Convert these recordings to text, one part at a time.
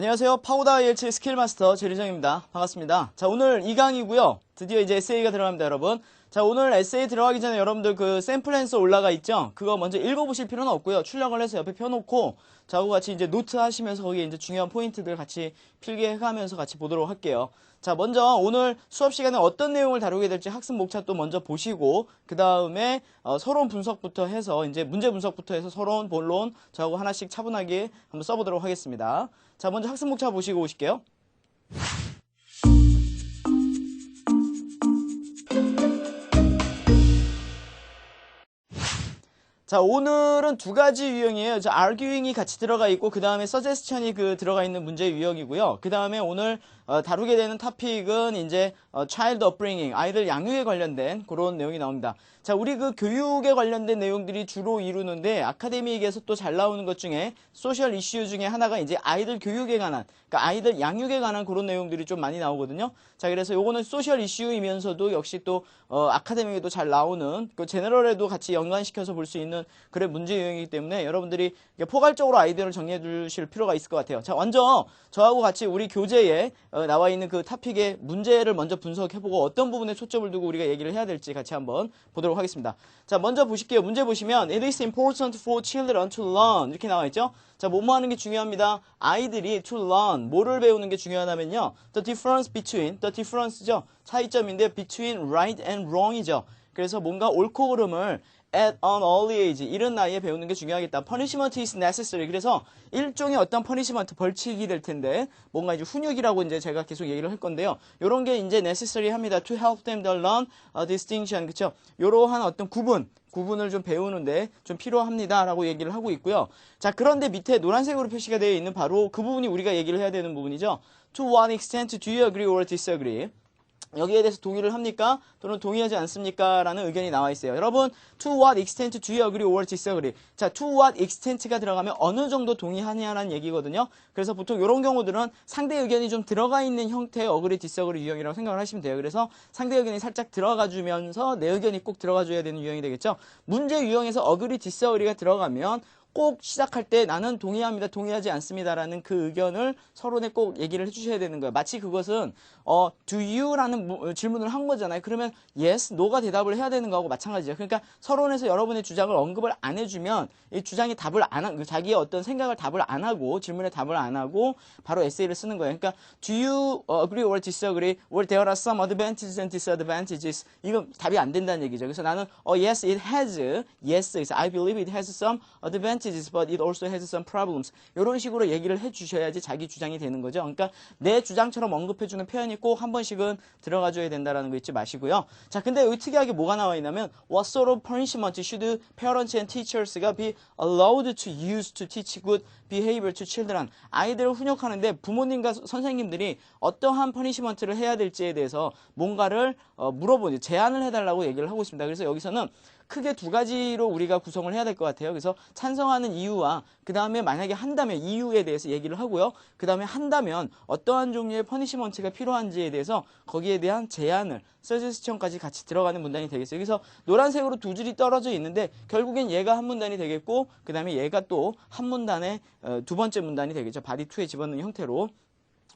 안녕하세요. 파고다 IH 스킬 마스터 제리정입니다. 반갑습니다. 자, 오늘 2강이고요. 드디어 이제 에세이가 들어갑니다, 여러분. 자, 오늘 에세이 들어가기 전에 여러분들 그 샘플 앤서 올라가 있죠? 그거 먼저 읽어보실 필요는 없고요. 출력을 해서 옆에 펴놓고 저하고 같이 이제 노트 하시면서 거기에 이제 중요한 포인트들 같이 필기해가면서 같이 보도록 할게요. 자, 먼저 오늘 수업 시간에 어떤 내용을 다루게 될지 학습 목차 또 먼저 보시고 그 다음에 서론 분석부터 해서 이제 문제 분석부터 해서 서론, 본론 저하고 하나씩 차분하게 한번 써보도록 하겠습니다. 자, 먼저 학습 목차 보시고 오실게요. 자, 오늘은 두 가지 유형이에요. 자, arguing이 같이 들어가 있고 그 다음에 suggestion이 들어가 있는 문제 유형이고요. 그 다음에 오늘 다루게 되는 토픽은 이제 child upbringing, 아이들 양육에 관련된 그런 내용이 나옵니다. 자, 우리 그 교육에 관련된 내용들이 주로 이루는데 아카데미에서 또 잘 나오는 것 중에 소셜 이슈 중에 하나가 이제 아이들 교육에 관한, 그러니까 아이들 양육에 관한 그런 내용들이 좀 많이 나오거든요. 자, 그래서 요거는 소셜 이슈이면서도 역시 또 아카데미에도 잘 나오는 그 제너럴에도 같이 연관시켜서 볼 수 있는 그런 문제 유형이기 때문에 여러분들이 포괄적으로 아이디어를 정리해 두실 필요가 있을 것 같아요. 자, 먼저 저하고 같이 우리 교재에 나와 있는 그 토픽의 문제를 먼저 분석해보고 어떤 부분에 초점을 두고 우리가 얘기를 해야 될지 같이 한번 보도록 하겠습니다. 자, 먼저 보실게요. 문제 보시면 It is important for children to learn 이렇게 나와 있죠. 자, 뭐뭐 하는 게 중요합니다. 아이들이 to learn 뭐를 배우는 게 중요하다면요. The difference between, the difference죠. 차이점인데 between right and wrong이죠. 그래서 뭔가 옳고 그름을 at an early age, 이런 나이에 배우는 게 중요하겠다. punishment is necessary. 그래서 일종의 어떤 punishment, 벌칙이 될 텐데, 뭔가 이제 훈육이라고 이제 제가 계속 얘기를 할 건데요. 요런 게 이제 necessary 합니다. to help them to learn a distinction. 그쵸? 요러한 어떤 구분을 좀 배우는데 좀 필요합니다. 라고 얘기를 하고 있고요. 자, 그런데 밑에 노란색으로 표시가 되어 있는 바로 그 부분이 우리가 얘기를 해야 되는 부분이죠. To what extent do you agree or disagree? 여기에 대해서 동의를 합니까? 또는 동의하지 않습니까? 라는 의견이 나와 있어요. 여러분, to what extent do you agree or disagree? 자, to what extent가 들어가면 어느 정도 동의하냐라는 얘기거든요. 그래서 보통 이런 경우들은 상대 의견이 좀 들어가 있는 형태의 agree, disagree 유형이라고 생각을 하시면 돼요. 그래서 상대 의견이 살짝 들어가 주면서 내 의견이 꼭 들어가 줘야 되는 유형이 되겠죠. 문제 유형에서 agree, disagree가 들어가면 꼭 시작할 때 나는 동의합니다, 동의하지 않습니다라는 그 의견을 서론에 꼭 얘기를 해주셔야 되는 거예요. 마치 그것은 do you라는 질문을 한 거잖아요. 그러면 yes, no가 대답을 해야 되는 거하고 마찬가지죠. 그러니까 서론에서 여러분의 주장을 언급을 안 해주면 이 주장이 답을 안 하고 자기의 어떤 생각을 답을 안 하고 질문에 답을 안 하고 바로 에세이를 쓰는 거예요. 그러니까 do you agree or disagree or there are some advantages and disadvantages, 이건 답이 안 된다는 얘기죠. 그래서 나는 yes, it has, yes, I believe it has some advantages but it also has some problems. 이런 식으로 얘기를 해주셔야지 자기 주장이 되는 거죠. 그러니까 내 주장처럼 언급해주는 표현이 꼭 한 번씩은 들어가줘야 된다는 거 잊지 마시고요. 자, 근데 여기 특이하게 뭐가 나와 있냐면 What sort of punishment should parents and teachers가 be allowed to use to teach good behavior to children? 아이들을 훈육하는데 부모님과 선생님들이 어떠한 퍼니시먼트를 해야 될지에 대해서 뭔가를 물어보는, 제안을 해달라고 얘기를 하고 있습니다. 그래서 여기서는 크게 두 가지로 우리가 구성을 해야 될 것 같아요. 그래서 찬성하는 이유와 그 다음에 만약에 한다면 이유에 대해서 얘기를 하고요. 그 다음에 한다면 어떠한 종류의 퍼니시먼트가 필요한지에 대해서 거기에 대한 제안을, 서제스천까지 같이 들어가는 문단이 되겠어요. 그래서 노란색으로 두 줄이 떨어져 있는데 결국엔 얘가 한 문단이 되겠고 그 다음에 얘가 또 한 문단의 두 번째 문단이 되겠죠. body 2에 집어넣는 형태로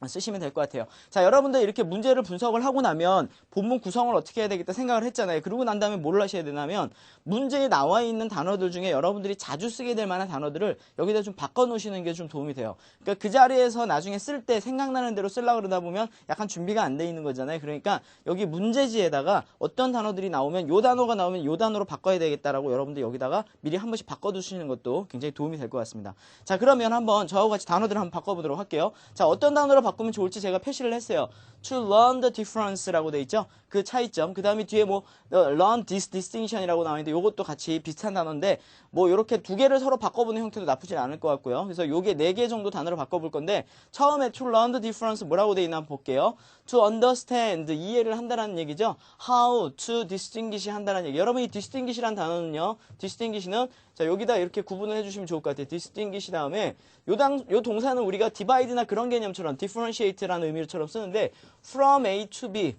쓰시면 될 것 같아요. 자, 여러분들 이렇게 문제를 분석을 하고 나면 본문 구성을 어떻게 해야 되겠다 생각을 했잖아요. 그러고 난 다음에 뭘 하셔야 되냐면 문제에 나와 있는 단어들 중에 여러분들이 자주 쓰게 될 만한 단어들을 여기다 좀 바꿔 놓으시는 게 좀 도움이 돼요. 그러니까 그 자리에서 나중에 쓸 때 생각나는 대로 쓰려고 그러다 보면 약간 준비가 안 돼 있는 거잖아요. 그러니까 여기 문제지에다가 어떤 단어들이 나오면 요 단어가 나오면 요 단어로 바꿔야 되겠다라고 여러분들 여기다가 미리 한 번씩 바꿔 두시는 것도 굉장히 도움이 될 것 같습니다. 자, 그러면 한번 저하고 같이 단어들을 한번 바꿔보도록 할게요. 자, 어떤 단어로 바꾸면 좋을지 제가 표시를 했어요. To learn the difference라고 돼 있죠. 그 차이점. 그 다음에 뒤에 뭐 learn this distinction이라고 나와 있는데 이것도 같이 비슷한 단어인데 뭐 이렇게 두 개를 서로 바꿔보는 형태도 나쁘진 않을 것 같고요. 그래서 요게 4개 정도 단어로 바꿔볼 건데 처음에 to learn the difference 뭐라고 돼 있나 한번 볼게요. To understand, 이해를 한다는 얘기죠. How to distinguish 한다는 얘기. 여러분 이 distinguish라는 단어는요. distinguish는 자, 여기다 이렇게 구분을 해주시면 좋을 것 같아요. distinguish 다음에 요 동사는 우리가 divide나 그런 개념처럼 differentiate라는 의미처럼 쓰는데 from A to B,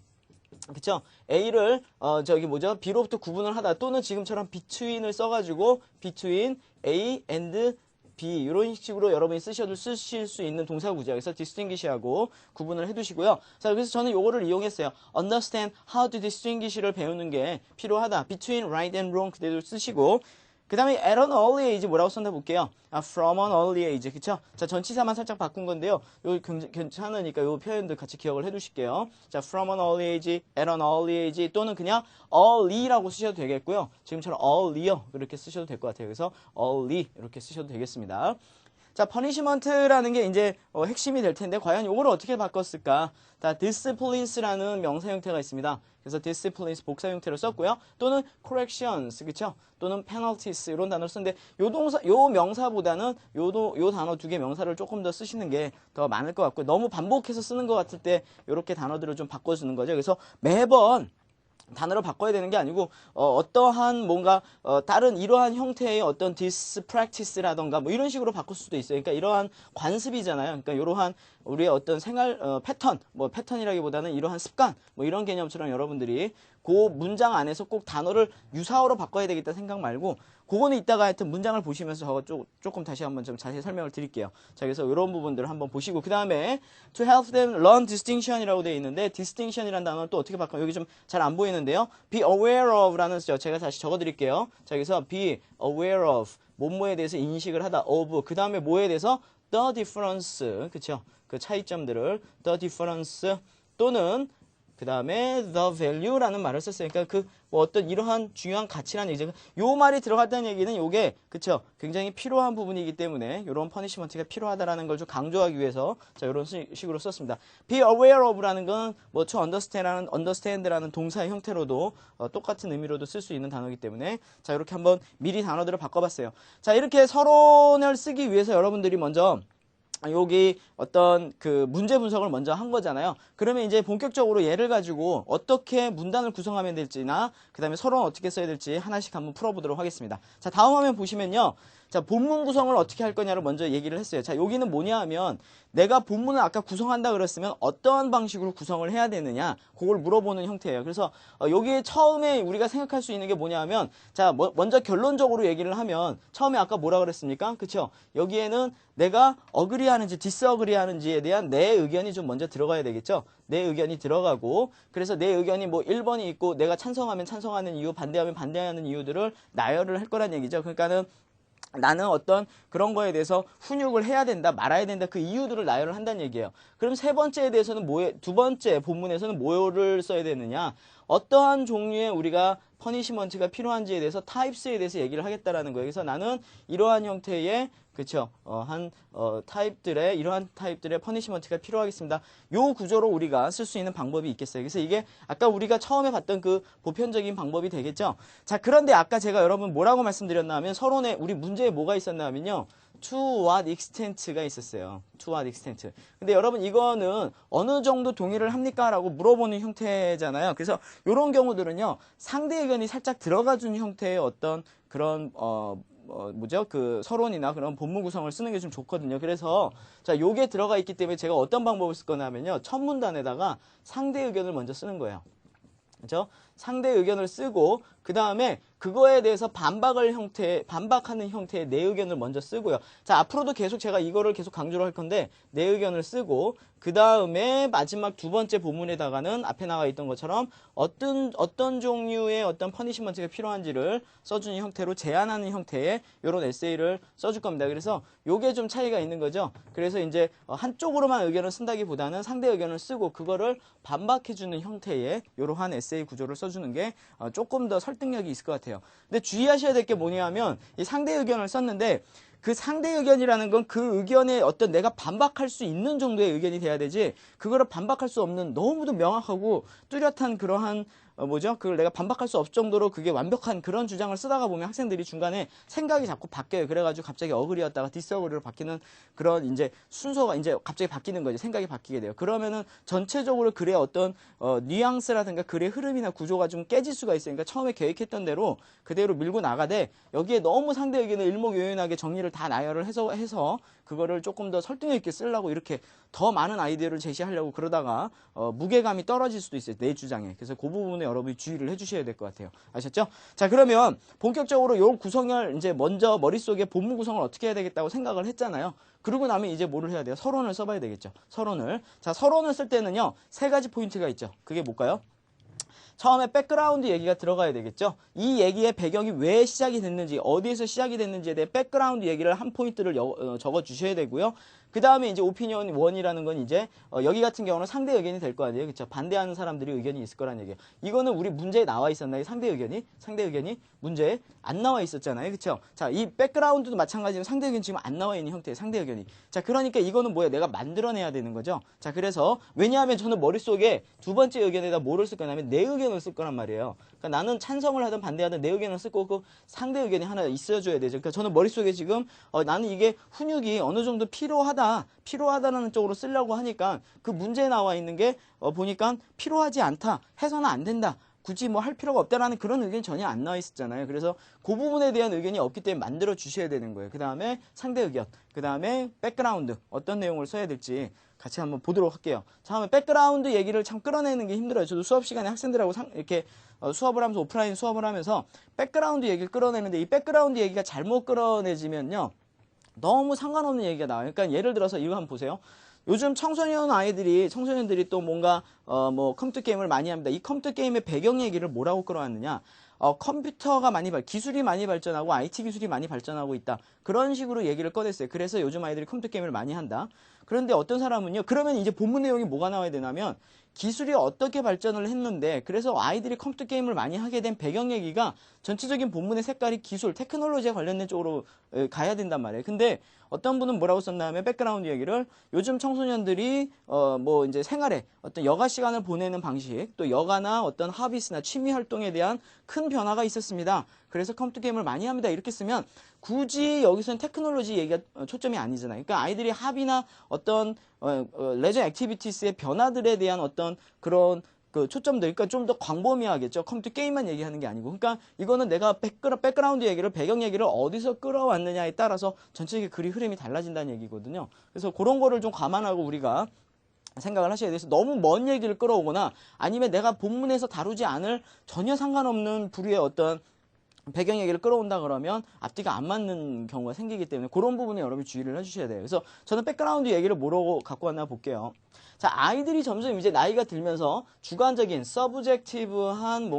그쵸? A를 B로부터 구분을 하다 또는 지금처럼 between을 써가지고 between A and be 이런 식으로 여러분이 쓰실 수 있는 동사 구조예요. 그래서 distinguish하고 구분을 해두시고요. 자, 그래서 저는 요거를 이용했어요. understand how to distinguish를 배우는 게 필요하다. between right and wrong 그대로 쓰시고 그 다음에 at an early age 뭐라고 썼나 볼게요. from an early age. 그쵸? 자, 전치사만 살짝 바꾼 건데요. 요 괜찮으니까 요 표현들 같이 기억을 해 두실게요. 자, from an early age, at an early age 또는 그냥 early라고 쓰셔도 되겠고요. 지금처럼 earlier 이렇게 쓰셔도 될 것 같아요. 그래서 early 이렇게 쓰셔도 되겠습니다. 자, punishment라는 게 이제 핵심이 될 텐데 과연 이걸 어떻게 바꿨을까? 자, disciplines라는 명사 형태가 있습니다. 그래서 disciplines 복사 형태로 썼고요. 또는 corrections, 그쵸? 또는 penalties 이런 단어를 쓰는데 요 명사보다는 요 단어 두 개 명사를 조금 더 쓰시는 게 더 많을 것 같고요. 너무 반복해서 쓰는 것 같을 때 이렇게 단어들을 좀 바꿔주는 거죠. 그래서 매번 단어를 바꿔야 되는 게 아니고 어떠한 뭔가 다른 이러한 형태의 어떤 this practice라던가 뭐 이런 식으로 바꿀 수도 있어요. 그러니까 이러한 관습이잖아요. 그러니까 이러한 우리의 어떤 생활 패턴, 뭐 패턴이라기보다는 이러한 습관, 뭐 이런 개념처럼 여러분들이 그 문장 안에서 꼭 단어를 유사어로 바꿔야 되겠다 생각 말고 그거는 이따가 하여튼 문장을 보시면서 저거 조금 다시 한번 좀 자세히 설명을 드릴게요. 자, 그래서 이런 부분들을 한번 보시고 그 다음에 to help them learn distinction이라고 되어 있는데 distinction이라는 단어는 또 어떻게 바꿔요? 여기 좀 잘 안 보이는데요. be aware of라는 제가 다시 적어드릴게요. 자, 그래서 be aware of 뭐뭐에 대해서 인식을 하다 of 그 다음에 뭐에 대해서 the difference 그쵸? 그 차이점들을 the difference 또는 그 다음에 the value라는 말을 썼어요. 그러니까 뭐 어떤 이러한 중요한 가치라는 얘기죠. 요 말이 들어갔다는 얘기는 요게 그쵸? 굉장히 필요한 부분이기 때문에 요런 퍼니시먼트가 필요하다라는 걸 좀 강조하기 위해서 자 요런 식으로 썼습니다. be aware of라는 건 뭐 to understand라는 동사의 형태로도 똑같은 의미로도 쓸 수 있는 단어이기 때문에 자 이렇게 한번 미리 단어들을 바꿔봤어요. 자 이렇게 서론을 쓰기 위해서 여러분들이 먼저 여기 어떤 그 문제 분석을 먼저 한 거잖아요. 그러면 이제 본격적으로 얘를 가지고 어떻게 문단을 구성하면 될지나 그 다음에 서론 어떻게 써야 될지 하나씩 한번 풀어보도록 하겠습니다. 자 다음 화면 보시면요. 자 본문 구성을 어떻게 할 거냐를 먼저 얘기를 했어요. 자 여기는 뭐냐 하면 내가 본문을 아까 구성한다 그랬으면 어떠한 방식으로 구성을 해야 되느냐 그걸 물어보는 형태예요. 그래서 여기에 처음에 우리가 생각할 수 있는 게 뭐냐 하면 자 먼저 결론적으로 얘기를 하면 처음에 아까 뭐라 그랬습니까? 그쵸? 여기에는 내가 어그리하는지 디스어그리하는지에 대한 내 의견이 좀 먼저 들어가야 되겠죠? 내 의견이 들어가고 그래서 내 의견이 뭐 1번이 있고 내가 찬성하면 찬성하는 이유 반대하면 반대하는 이유들을 나열을 할 거란 얘기죠. 그러니까는 나는 어떤 그런 거에 대해서 훈육을 해야 된다, 말아야 된다, 그 이유들을 나열을 한다는 얘기예요. 그럼 세 번째에 대해서는 두 번째 본문에서는 뭐를 써야 되느냐? 어떠한 종류의 우리가 퍼니시먼트가 필요한지에 대해서 타입스에 대해서 얘기를 하겠다라는 거예요. 그래서 나는 이러한 형태의 그쵸? 이러한 타입들의 퍼니시먼트가 필요하겠습니다. 요 구조로 우리가 쓸 수 있는 방법이 있겠어요. 그래서 이게 아까 우리가 처음에 봤던 그 보편적인 방법이 되겠죠? 자, 그런데 아까 제가 여러분 뭐라고 말씀드렸나 하면 서론에 우리 문제에 뭐가 있었나 하면요. To what extent가 있었어요. To what extent. 근데 여러분 이거는 어느 정도 동의를 합니까? 라고 물어보는 형태잖아요. 그래서 이런 경우들은요. 상대 의견이 살짝 들어가 준 형태의 어떤 그런 그 서론이나 그런 본문 구성을 쓰는 게 좀 좋거든요. 그래서 자, 요게 들어가 있기 때문에 제가 어떤 방법을 쓸 거냐면요. 첫 문단에다가 상대 의견을 먼저 쓰는 거예요. 그죠? 상대 의견을 쓰고 그 다음에 그거에 대해서 반박하는 형태의 내 의견을 먼저 쓰고요. 자, 앞으로도 계속 제가 이거를 계속 강조를 할 건데 내 의견을 쓰고 그 다음에 마지막 두 번째 본문에다가는 앞에 나와 있던 것처럼 어떤 종류의 어떤 퍼니시먼트가 필요한지를 써주는 형태로 제안하는 형태의 이런 에세이를 써줄 겁니다. 그래서 요게 좀 차이가 있는 거죠. 그래서 이제 한쪽으로만 의견을 쓴다기보다는 상대 의견을 쓰고 그거를 반박해주는 형태의 이러한 에세이 구조를 써주는 게 조금 더 설득력이 있을 것 같아요. 근데 주의하셔야 될 게 뭐냐면 이 상대 의견을 썼는데 그 상대 의견이라는 건 그 의견에 어떤 내가 반박할 수 있는 정도의 의견이 돼야 되지 그거를 반박할 수 없는 너무도 명확하고 뚜렷한 그러한 그걸 내가 반박할 수 없을 정도로 그게 완벽한 그런 주장을 쓰다가 보면 학생들이 중간에 생각이 자꾸 바뀌어요. 그래가지고 갑자기 어그리였다가 디스어그리로 바뀌는 그런 이제 순서가 이제 갑자기 바뀌는 거죠. 생각이 바뀌게 돼요. 그러면은 전체적으로 글의 어떤 뉘앙스라든가 글의 흐름이나 구조가 좀 깨질 수가 있으니까 처음에 계획했던 대로 그대로 밀고 나가되 여기에 너무 상대 의견을 일목요연하게 정리를 다 나열을 해서 그거를 조금 더 설득력 있게 쓰려고 이렇게 더 많은 아이디어를 제시하려고 그러다가 무게감이 떨어질 수도 있어요. 내 주장에. 그래서 그 부분에 여러분이 주의를 해주셔야 될 것 같아요. 아셨죠? 자, 그러면 본격적으로 요 구성을 이제 먼저 머릿속에 본문 구성을 어떻게 해야 되겠다고 생각을 했잖아요. 그러고 나면 이제 뭐를 해야 돼요? 서론을 써봐야 되겠죠. 서론을. 자, 서론을 쓸 때는요, 세 가지 포인트가 있죠. 그게 뭘까요? 처음에 백그라운드 얘기가 들어가야 되겠죠. 이 얘기의 배경이 왜 시작이 됐는지, 어디에서 시작이 됐는지에 대해 백그라운드 얘기를 한 포인트를 적어 주셔야 되고요. 그 다음에 이제 오피니언 1이라는 건 이제 여기 같은 경우는 상대 의견이 될 거 아니에요. 그렇죠? 반대하는 사람들이 의견이 있을 거란 얘기예요. 이거는 우리 문제에 나와 있었나요? 상대 의견이 문제에 안 나와 있었잖아요. 그렇죠? 자, 이 백그라운드도 마찬가지로 상대 의견이 지금 안 나와 있는 형태의 상대 의견이. 자, 그러니까 이거는 뭐예요? 내가 만들어내야 되는 거죠. 자, 그래서 왜냐하면 저는 머릿속에 두 번째 의견에다 뭐를 쓸 거냐면 내 의견을 쓸 거란 말이에요. 그러니까 나는 찬성을 하든 반대하든 내 의견을 쓸 거고 상대 의견이 하나 있어줘야 되죠. 그러니까 저는 머릿속에 지금 나는 이게 훈육이 어느 정도 필요하다라는 쪽으로 쓰려고 하니까 그 문제에 나와 있는 게 보니까 필요하지 않다, 해서는 안 된다, 굳이 뭐 할 필요가 없다라는 그런 의견이 전혀 안 나와 있었잖아요. 그래서 그 부분에 대한 의견이 없기 때문에 만들어 주셔야 되는 거예요. 그 다음에 상대 의견, 그 다음에 백그라운드, 어떤 내용을 써야 될지 같이 한번 보도록 할게요. 처음에 백그라운드 얘기를 참 끌어내는 게 힘들어요. 저도 수업 시간에 학생들하고 이렇게 수업을 하면서 오프라인 수업을 하면서 백그라운드 얘기를 끌어내는데 이 백그라운드 얘기가 잘못 끌어내지면요, 너무 상관없는 얘기가 나와요. 그러니까 예를 들어서 이거 한번 보세요. 요즘 청소년들이 또 뭔가 뭐 컴퓨터 게임을 많이 합니다. 이 컴퓨터 게임의 배경 얘기를 뭐라고 끌어왔느냐? 컴퓨터가 기술이 많이 발전하고 IT 기술이 많이 발전하고 있다. 그런 식으로 얘기를 꺼냈어요. 그래서 요즘 아이들이 컴퓨터 게임을 많이 한다. 그런데 어떤 사람은요, 그러면 이제 본문 내용이 뭐가 나와야 되냐면 기술이 어떻게 발전을 했는데 그래서 아이들이 컴퓨터 게임을 많이 하게 된 배경 얘기가 전체적인 본문의 색깔이 기술, 테크놀로지에 관련된 쪽으로 가야 된단 말이에요. 근데 어떤 분은 뭐라고 썼냐면 백그라운드 얘기를 요즘 청소년들이 뭐 이제 생활에 어떤 여가 시간을 보내는 방식, 또 여가나 어떤 하비스나 취미 활동에 대한 큰 변화가 있었습니다. 그래서 컴퓨터 게임을 많이 합니다. 이렇게 쓰면 굳이 여기서는 테크놀로지 얘기가 초점이 아니잖아요. 그러니까 아이들이 합이나 어떤 레저 액티비티스의 변화들에 대한 어떤 그런 그 초점들, 그러니까 좀 더 광범위하겠죠. 컴퓨터 게임만 얘기하는 게 아니고. 그러니까 이거는 내가 백그라운드 얘기를, 배경 얘기를 어디서 끌어왔느냐에 따라서 전체적인 글의 흐름이 달라진다는 얘기거든요. 그래서 그런 거를 좀 감안하고 우리가 생각을 하셔야 돼서 너무 먼 얘기를 끌어오거나 아니면 내가 본문에서 다루지 않을 전혀 상관없는 부류의 어떤 배경 얘기를 끌어온다 그러면 앞뒤가 안 맞는 경우가 생기기 때문에 그런 부분에 여러분이 주의를 해주셔야 돼요. 그래서 저는 백그라운드 얘기를 뭐라고 갖고 왔나 볼게요. 자, 아이들이 점점 이제 나이가 들면서 주관적인 서브젝티브한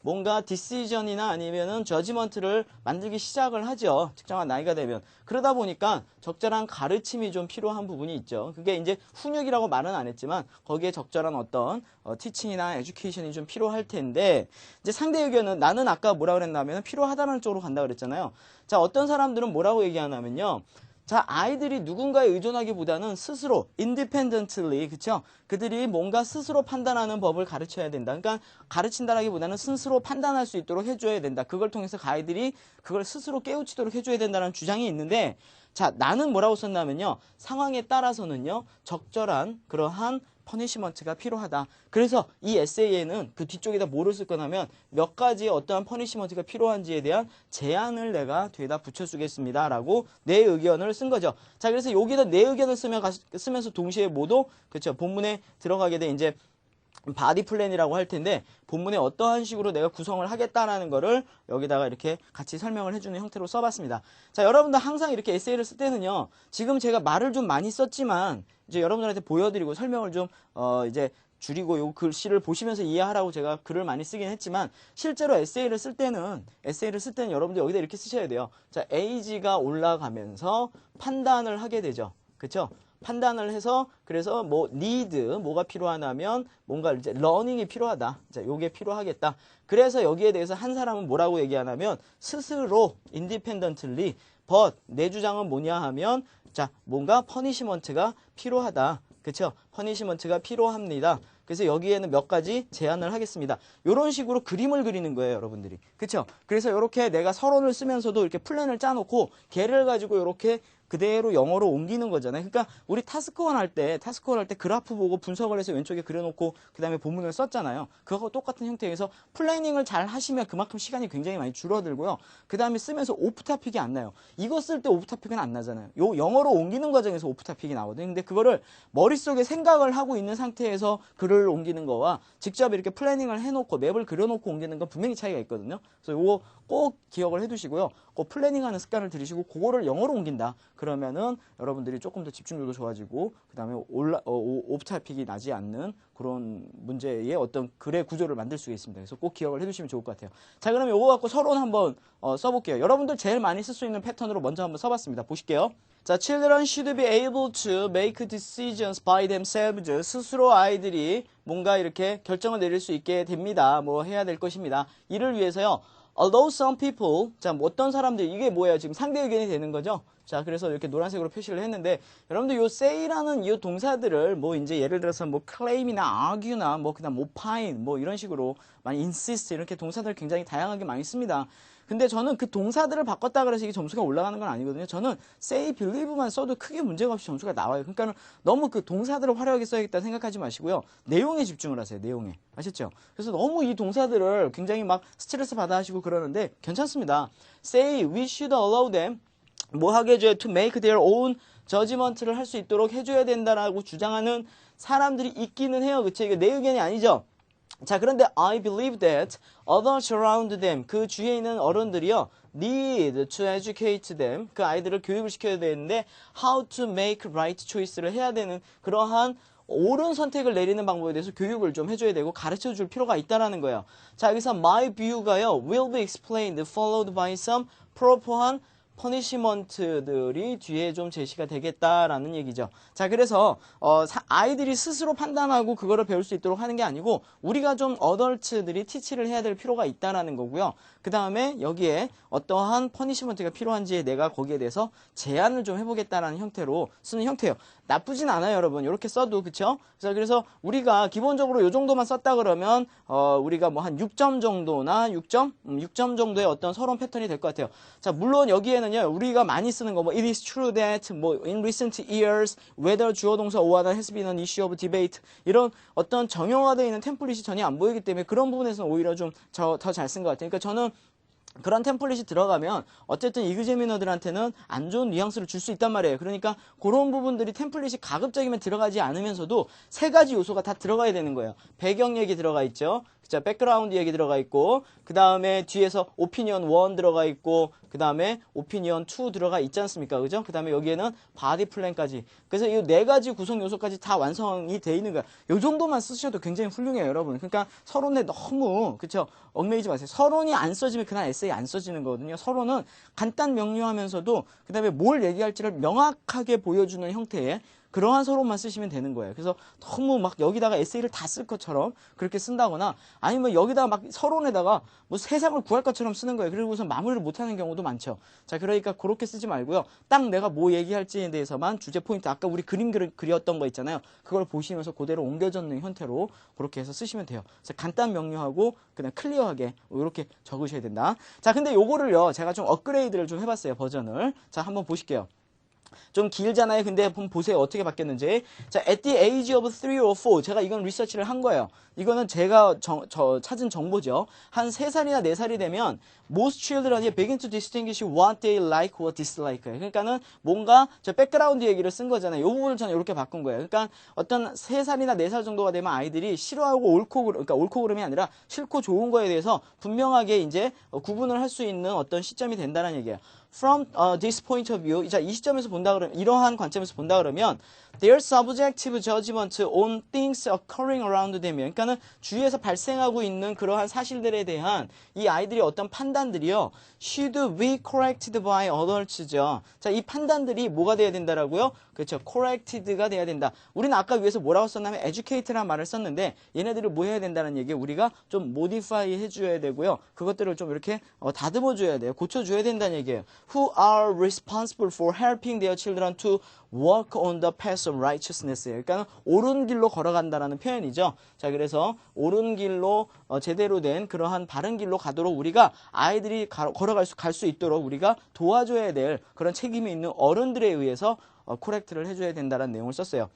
뭔가 디시전이나 아니면은 저지먼트를 만들기 시작을 하죠. 특정한 나이가 되면. 그러다 보니까 적절한 가르침이 좀 필요한 부분이 있죠. 그게 이제 훈육이라고 말은 안 했지만 거기에 적절한 어떤 티칭이나 에듀케이션이 좀 필요할 텐데 이제 상대 의견은 나는 아까 뭐라 그랬냐면 필요하다는 쪽으로 간다 그랬잖아요. 자, 어떤 사람들은 뭐라고 얘기하냐면요. 자, 아이들이 누군가에 의존하기보다는 스스로 independently, 그쵸? 그들이 뭔가 스스로 판단하는 법을 가르쳐야 된다. 그러니까 가르친다라기보다는 스스로 판단할 수 있도록 해줘야 된다. 그걸 통해서 아이들이 그걸 스스로 깨우치도록 해줘야 된다는 주장이 있는데, 자, 나는 뭐라고 썼냐면요. 상황에 따라서는요, 적절한 그러한 퍼니시먼트가 필요하다. 그래서 이 에세이에는 그 뒤쪽에다 뭐를 쓸 거냐면 몇 가지의 어떠한 퍼니시먼트가 필요한지에 대한 제안을 내가 뒤에다 붙여주겠습니다. 라고 내 의견을 쓴 거죠. 자, 그래서 여기다 내 의견을 쓰면서 동시에 모두, 그렇죠. 본문에 들어가게 돼 이제 바디 플랜이라고 할 텐데 본문에 어떠한 식으로 내가 구성을 하겠다라는 거를 여기다가 이렇게 같이 설명을 해주는 형태로 써봤습니다. 자, 여러분들 항상 이렇게 에세이를 쓸 때는요, 지금 제가 말을 좀 많이 썼지만 이제 여러분들한테 보여드리고 설명을 좀 이제 줄이고 요 글씨를 보시면서 이해하라고 제가 글을 많이 쓰긴 했지만 실제로 에세이를 쓸 때는 여러분들 여기다 이렇게 쓰셔야 돼요. 자, 에이지가 올라가면서 판단을 하게 되죠. 그렇죠? 판단을 해서 그래서 뭐 need 뭐가 필요하냐면 뭔가 이제 learning이 필요하다. 자, 요게 필요하겠다. 그래서 여기에 대해서 한 사람은 뭐라고 얘기하냐면 스스로 independently but 내 주장은 뭐냐 하면 자, 뭔가 퍼니시먼트가 필요하다. 그렇죠? 퍼니시먼트가 필요합니다. 그래서 여기에는 몇 가지 제안을 하겠습니다. 이런 식으로 그림을 그리는 거예요, 여러분들이. 그렇죠? 그래서 이렇게 내가 서론을 쓰면서도 이렇게 플랜을 짜놓고 걔를 가지고 이렇게 그대로 영어로 옮기는 거잖아요. 그러니까 우리 타스크원 할 때 그래프 보고 분석을 해서 왼쪽에 그려놓고 그 다음에 본문을 썼잖아요. 그거하고 똑같은 형태에서 플래닝을 잘 하시면 그만큼 시간이 굉장히 많이 줄어들고요. 그 다음에 쓰면서 오프 토픽이 안 나요. 이거 쓸 때 오프 토픽은 안 나잖아요. 요 영어로 옮기는 과정에서 오프 토픽이 나거든요. 근데 그거를 머릿속에 생각을 하고 있는 상태에서 글을 옮기는 거와 직접 이렇게 플래닝을 해놓고 맵을 그려놓고 옮기는 건 분명히 차이가 있거든요. 그래서 요거 꼭 기억을 해두시고요. 꼭 플래닝하는 습관을 들이시고 그거를 영어로 옮긴다. 그러면은 여러분들이 조금 더 집중력도 좋아지고 그 다음에 오프 토픽이 나지 않는 그런 문제의 어떤 글의 구조를 만들 수 있습니다. 그래서 꼭 기억을 해두시면 좋을 것 같아요. 자, 그러면 요거 갖고 서론 한번 써볼게요. 여러분들 제일 많이 쓸 수 있는 패턴으로 먼저 한번 써봤습니다. 보실게요. 자, children should be able to make decisions by themselves. 스스로 아이들이 뭔가 이렇게 결정을 내릴 수 있게 됩니다. 뭐 해야 될 것입니다. 이를 위해서요. Although some people, 자, 어떤 사람들, 이게 뭐예요? 지금 상대 의견이 되는 거죠? 자, 그래서 이렇게 노란색으로 표시를 했는데, 여러분들 요 say라는 이 동사들을 뭐 이제 예를 들어서 뭐 claim이나 argue나 뭐 그다음 opine 뭐 이런 식으로 많이 insist 이렇게 동사들 굉장히 다양하게 많이 씁니다. 근데 저는 그 동사들을 바꿨다 그래서 이게 점수가 올라가는 건 아니거든요. 저는 say, believe만 써도 크게 문제가 없이 점수가 나와요. 그러니까 너무 그 동사들을 화려하게 써야겠다 생각하지 마시고요. 내용에 집중을 하세요. 내용에. 아셨죠? 그래서 너무 이 동사들을 굉장히 막 스트레스 받아 하시고 그러는데 괜찮습니다. say, we should allow them 뭐 하게 해줘요? to make their own judgment를 할 수 있도록 해줘야 된다라고 주장하는 사람들이 있기는 해요. 그쵸? 이게 내 의견이 아니죠? 자, 그런데 I believe that others around them, 그 주위에 있는 어른들이요, need to educate them, 그 아이들을 교육을 시켜야 되는데 how to make right choice를 해야 되는 그러한 옳은 선택을 내리는 방법에 대해서 교육을 좀 해줘야 되고 가르쳐 줄 필요가 있다라는 거예요. 자, 여기서 my view가요, will be explained, followed by some proper한 퍼니시먼트들이 뒤에 좀 제시가 되겠다라는 얘기죠. 자, 그래서 아이들이 스스로 판단하고 그거를 배울 수 있도록 하는 게 아니고 우리가 좀 어덜츠들이 티치를 해야 될 필요가 있다라는 거고요. 그 다음에 여기에 어떠한 퍼니시먼트가 필요한지 내가 거기에 대해서 제안을 좀 해보겠다라는 형태로 쓰는 형태예요. 나쁘진 않아요, 여러분. 이렇게 써도, 그쵸? 자, 그래서 우리가 기본적으로 요 정도만 썼다 그러면 우리가 뭐 한 6점 정도나 6점 정도의 어떤 서론 패턴이 될 것 같아요. 자, 물론 여기에는요, 우리가 많이 쓰는 거, 뭐 it is true that, 뭐 in recent years, whether 주어 동사 오하다 has been an issue of debate, 이런 어떤 정형화되어 있는 템플릿이 전혀 안 보이기 때문에 그런 부분에서는 오히려 좀 더 잘 쓴 것 같아요. 그러니까 저는 그런 템플릿이 들어가면 어쨌든 이그제미너들한테는 안 좋은 뉘앙스를 줄 수 있단 말이에요. 그러니까 그런 부분들이 템플릿이 가급적이면 들어가지 않으면서도 세 가지 요소가 다 들어가야 되는 거예요. 배경 얘기 들어가 있죠. 자, 백그라운드 얘기 들어가 있고, 그 다음에 뒤에서 오피니언 1 들어가 있고, 그 다음에 오피니언 2 들어가 있지 않습니까? 그죠? 그 다음에 여기에는 바디 플랜까지. 그래서 이 네 가지 구성 요소까지 다 완성이 돼 있는 거야. 요 정도만 쓰셔도 굉장히 훌륭해요, 여러분. 그러니까 서론에 너무, 그쵸? 얽매이지 마세요. 서론이 안 써지면 그날 에세이 안 써지는 거거든요. 서론은 간단 명료하면서도 그 다음에 뭘 얘기할지를 명확하게 보여주는 형태의 그러한 서론만 쓰시면 되는 거예요. 그래서 너무 막 여기다가 에세이를 다 쓸 것처럼 그렇게 쓴다거나 아니면 여기다가 막 서론에다가 뭐 세상을 구할 것처럼 쓰는 거예요. 그리고서 마무리를 못하는 경우도 많죠. 자, 그러니까 그렇게 쓰지 말고요. 딱 내가 뭐 얘기할지에 대해서만 주제 포인트, 아까 우리 그림 그렸던 거 있잖아요. 그걸 보시면서 그대로 옮겨 적는 형태로 그렇게 해서 쓰시면 돼요. 그래서 간단 명료하고 그냥 클리어하게 이렇게 적으셔야 된다. 자, 근데 요거를요, 제가 좀 업그레이드를 좀 해봤어요, 버전을. 자, 한번 보실게요. 좀 길잖아요. 근데 한번 보세요. 어떻게 바뀌었는지. 자, at the age of 3 or 4. 제가 이건 리서치를 한 거예요. 이거는 제가 찾은 정보죠. 한 3살이나 4살이 되면 most children이 begin to distinguish what they like or dislike. 그러니까는 뭔가 저 백그라운드 얘기를 쓴 거잖아요. 이 부분을 저는 이렇게 바꾼 거예요. 그러니까 어떤 3살이나 4살 정도가 되면 아이들이 싫어하고 그러니까 옳고 그름이 아니라 싫고 좋은 거에 대해서 분명하게 이제 구분을 할 수 있는 어떤 시점이 된다는 얘기예요. From this point of view, 자, 이 시점에서 본다 그러면, 이러한 관점에서 본다 그러면, their subjective judgment on things occurring around them. 그러니까는 주위에서 발생하고 있는 그러한 사실들에 대한 이 아이들이 어떤 판단들이요, should be corrected by others죠. 자, 이 판단들이 뭐가 돼야 된다라고요? 그렇죠. corrected가 돼야 된다. 우리는 아까 위에서 뭐라고 썼냐면 educate라는 말을 썼는데 얘네들을 뭐 해야 된다는 얘기에 우리가 좀 modify 해줘야 되고요. 그것들을 좀 이렇게 다듬어 줘야 돼요. 고쳐줘야 된다는 얘기예요. who are responsible for helping their children to walk on the path of righteousness. 그러니까 옳은 길로 걸어간다라는 표현이죠. 자, 그래서 옳은 길로 제대로 된 그러한 바른 길로 가도록 우리가 아이들이 갈 수 있도록 우리가 도와줘야 될 그런 책임이 있는 어른들에 의해서 코렉트를 해줘야 된다는 내용을 썼어요.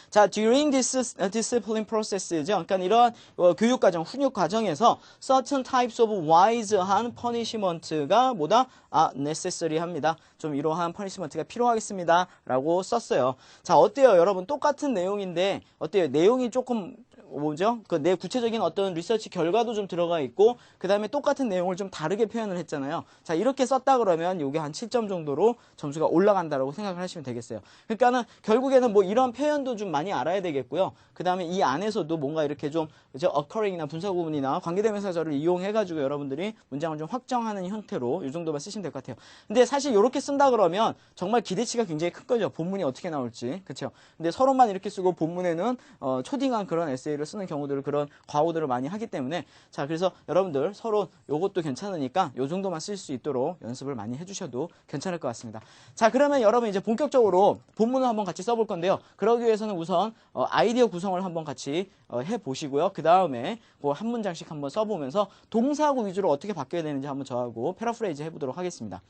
자, during this discipline process죠. 그러니까 이러한 교육 과정, 훈육 과정에서 certain types of wise한 punishment가 뭐다? necessary 합니다. 좀 이러한 punishment가 필요하겠습니다. 라고 썼어요. 자, 어때요? 여러분 똑같은 내용인데 어때요? 내용이 조금 뭐죠? 그 내 구체적인 어떤 리서치 결과도 좀 들어가 있고 그 다음에 똑같은 내용을 좀 다르게 표현을 했잖아요. 자, 이렇게 썼다 그러면 이게 한 7점 정도로 점수가 올라간다라고 생각을 하시면 되겠어요. 그러니까는 결국에는 뭐 이런 표현도 좀 많이 알아야 되겠고요. 그 다음에 이 안에서도 뭔가 이렇게 좀 그죠? occurring이나 분사구문이나 관계대명사절을 이용해가지고 여러분들이 문장을 좀 확정하는 형태로 이 정도만 쓰시면 될 것 같아요. 근데 사실 이렇게 쓴다 그러면 정말 기대치가 굉장히 큰 거죠. 본문이 어떻게 나올지. 그렇죠? 근데 서론만 이렇게 쓰고 본문에는 초딩한 그런 에세이를 쓰는 경우들을 그런 과오들을 많이 하기 때문에 자, 그래서 여러분들 서론 요것도 괜찮으니까 요 정도만 쓸 수 있도록 연습을 많이 해주셔도 괜찮을 것 같습니다. 자, 그러면 여러분 이제 본격적으로 본문을 한번 같이 써볼 건데요. 그러기 위해서는 우선 아이디어 구성을 한번 같이 해보시고요. 그 다음에 뭐 한 문장씩 한번 써보면서 동사구 위주로 어떻게 바뀌어야 되는지 한번 저하고 패러프레이즈 해보도록 하겠습니다.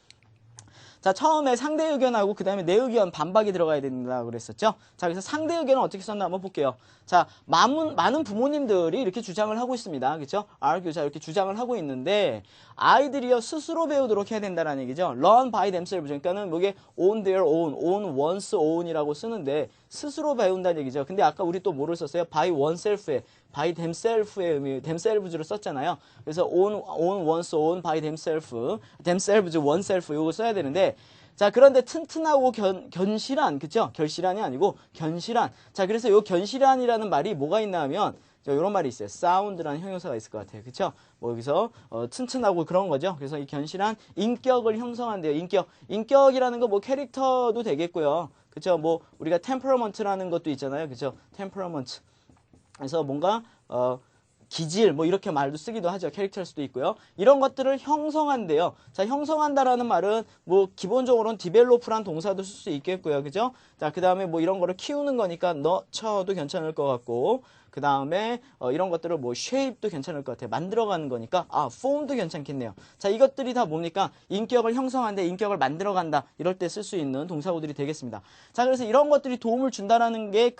자, 처음에 상대 의견하고 그 다음에 내 의견 반박이 들어가야 된다고 그랬었죠. 자, 그래서 상대 의견은 어떻게 썼나 한번 볼게요. 자, 많은 부모님들이 이렇게 주장을 하고 있습니다. 그렇죠? argue, 자, 이렇게 주장을 하고 있는데 아이들이요 스스로 배우도록 해야 된다는 얘기죠. learn by themselves. 그러니까는 뭐게 on their own, on one's own이라고 쓰는데 스스로 배운다는 얘기죠. 근데 아까 우리 또 뭐를 썼어요? by oneself에 by themselves의 의미, themselves를 썼잖아요. 그래서 on one's own, by themselves, oneself 요거 써야 되는데 자, 그런데 튼튼하고 견실한, 그쵸? 결실한이 아니고 견실한. 자, 그래서 요 견실한이라는 말이 뭐가 있나 하면 이런 말이 있어요. sound라는 형용사가 있을 것 같아요. 그쵸? 뭐 여기서 튼튼하고 그런 거죠. 그래서 이 견실한 인격을 형성한대요. 인격이라는 거 뭐 캐릭터도 되겠고요. 그쵸? 뭐 우리가 temperament라는 것도 있잖아요. 그쵸? temperament. 그래서 뭔가 기질 뭐 이렇게 말도 쓰기도 하죠. 캐릭터일 수도 있고요. 이런 것들을 형성한대요. 자, 형성한다라는 말은 뭐 기본적으로는 develop란 동사도 쓸 수 있겠고요. 그죠? 자, 그 다음에 뭐 이런 거를 키우는 거니까 nurture도 괜찮을 것 같고 그 다음에 이런 것들을 뭐 shape도 괜찮을 것 같아요. 만들어가는 거니까 form도 괜찮겠네요. 자, 이것들이 다 뭡니까? 인격을 형성한데 인격을 만들어간다. 이럴 때 쓸 수 있는 동사구들이 되겠습니다. 자, 그래서 이런 것들이 도움을 준다라는 게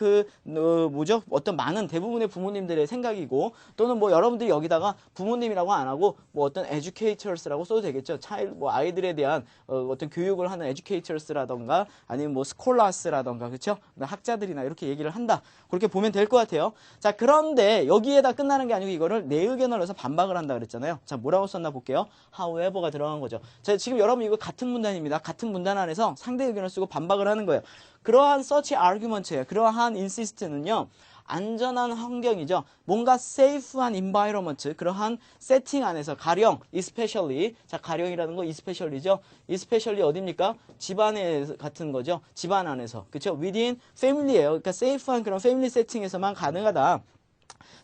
뭐죠? 어떤 많은 대부분의 부모님들의 생각이고 또는 뭐 여러분들이 여기다가 부모님이라고 안 하고 뭐 어떤 educators라고 써도 되겠죠. 뭐 아이들에 대한 어떤 교육을 하는 educators라던가 아니면 뭐 scholars라던가 그렇죠? 학자들이나 이렇게 얘기를 한다. 그렇게 보면 될 것 같아요. 자, 그런데 여기에다 끝나는 게 아니고 이거를 내 의견을 넣어서 반박을 한다 그랬잖아요. 자, 뭐라고 썼나 볼게요. however가 들어간 거죠. 자, 지금 여러분 이거 같은 문단입니다. 같은 문단 안에서 상대 의견을 쓰고 반박을 하는 거예요. 그러한 such argument예요. 그러한 insist는요. 안전한 환경이죠. 뭔가 safe한 environment, 그러한 세팅 안에서 가령, especially, 자, 가령이라는 거 especially죠. especially 어딥니까? 집안에 같은 거죠. 집안 안에서. 그쵸? within family예요. 그러니까 safe한 그런 패밀리 세팅에서만 가능하다.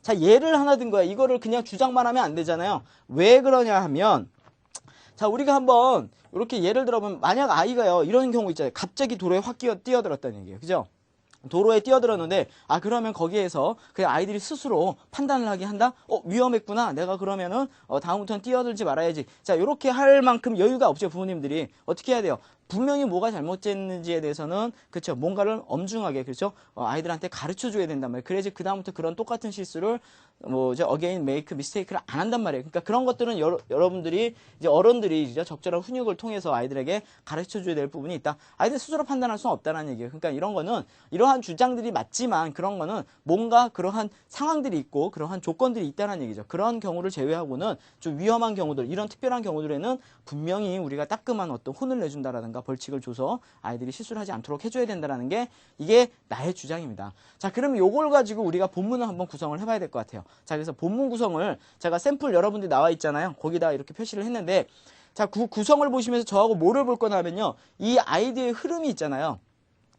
자, 예를 하나 든 거야. 이거를 그냥 주장만 하면 안 되잖아요. 왜 그러냐 하면, 자, 우리가 한번 이렇게 예를 들어보면 만약 아이가요. 이런 경우 있잖아요. 갑자기 도로에 확 뛰어들었다는 얘기예요. 그죠? 도로에 뛰어들었는데 그러면 거기에서 그냥 아이들이 스스로 판단을 하게 한다? 위험했구나. 내가 그러면은 다음부터는 뛰어들지 말아야지. 자, 이렇게 할 만큼 여유가 없죠. 부모님들이. 어떻게 해야 돼요? 분명히 뭐가 잘못됐는지에 대해서는 그렇죠. 뭔가를 엄중하게 그렇죠. 아이들한테 가르쳐 줘야 된단 말이에요. 그래야지 그 다음부터 그런 똑같은 실수를 again make mistake를 안 한단 말이에요. 그러니까 그런 것들은 여러분들이 이제 어른들이 이제 적절한 훈육을 통해서 아이들에게 가르쳐 줘야 될 부분이 있다. 아이들 스스로 판단할 수는 없다는 얘기예요. 그러니까 이런 거는 이러한 주장들이 맞지만 그런 거는 뭔가 그러한 상황들이 있고 그러한 조건들이 있다는 얘기죠. 그런 경우를 제외하고는 좀 위험한 경우들, 이런 특별한 경우들에는 분명히 우리가 따끔한 어떤 혼을 내준다라든가 벌칙을 줘서 아이들이 실수를 하지 않도록 해줘야 된다는 게 이게 나의 주장입니다. 자, 그럼 요걸 가지고 우리가 본문을 한번 구성을 해봐야 될 것 같아요. 자, 그래서 본문 구성을 제가 샘플 여러분들이 나와 있잖아요. 거기다 이렇게 표시를 했는데 자, 구성을 보시면서 저하고 뭐를 볼 거냐 하면요. 이 아이디어의 흐름이 있잖아요.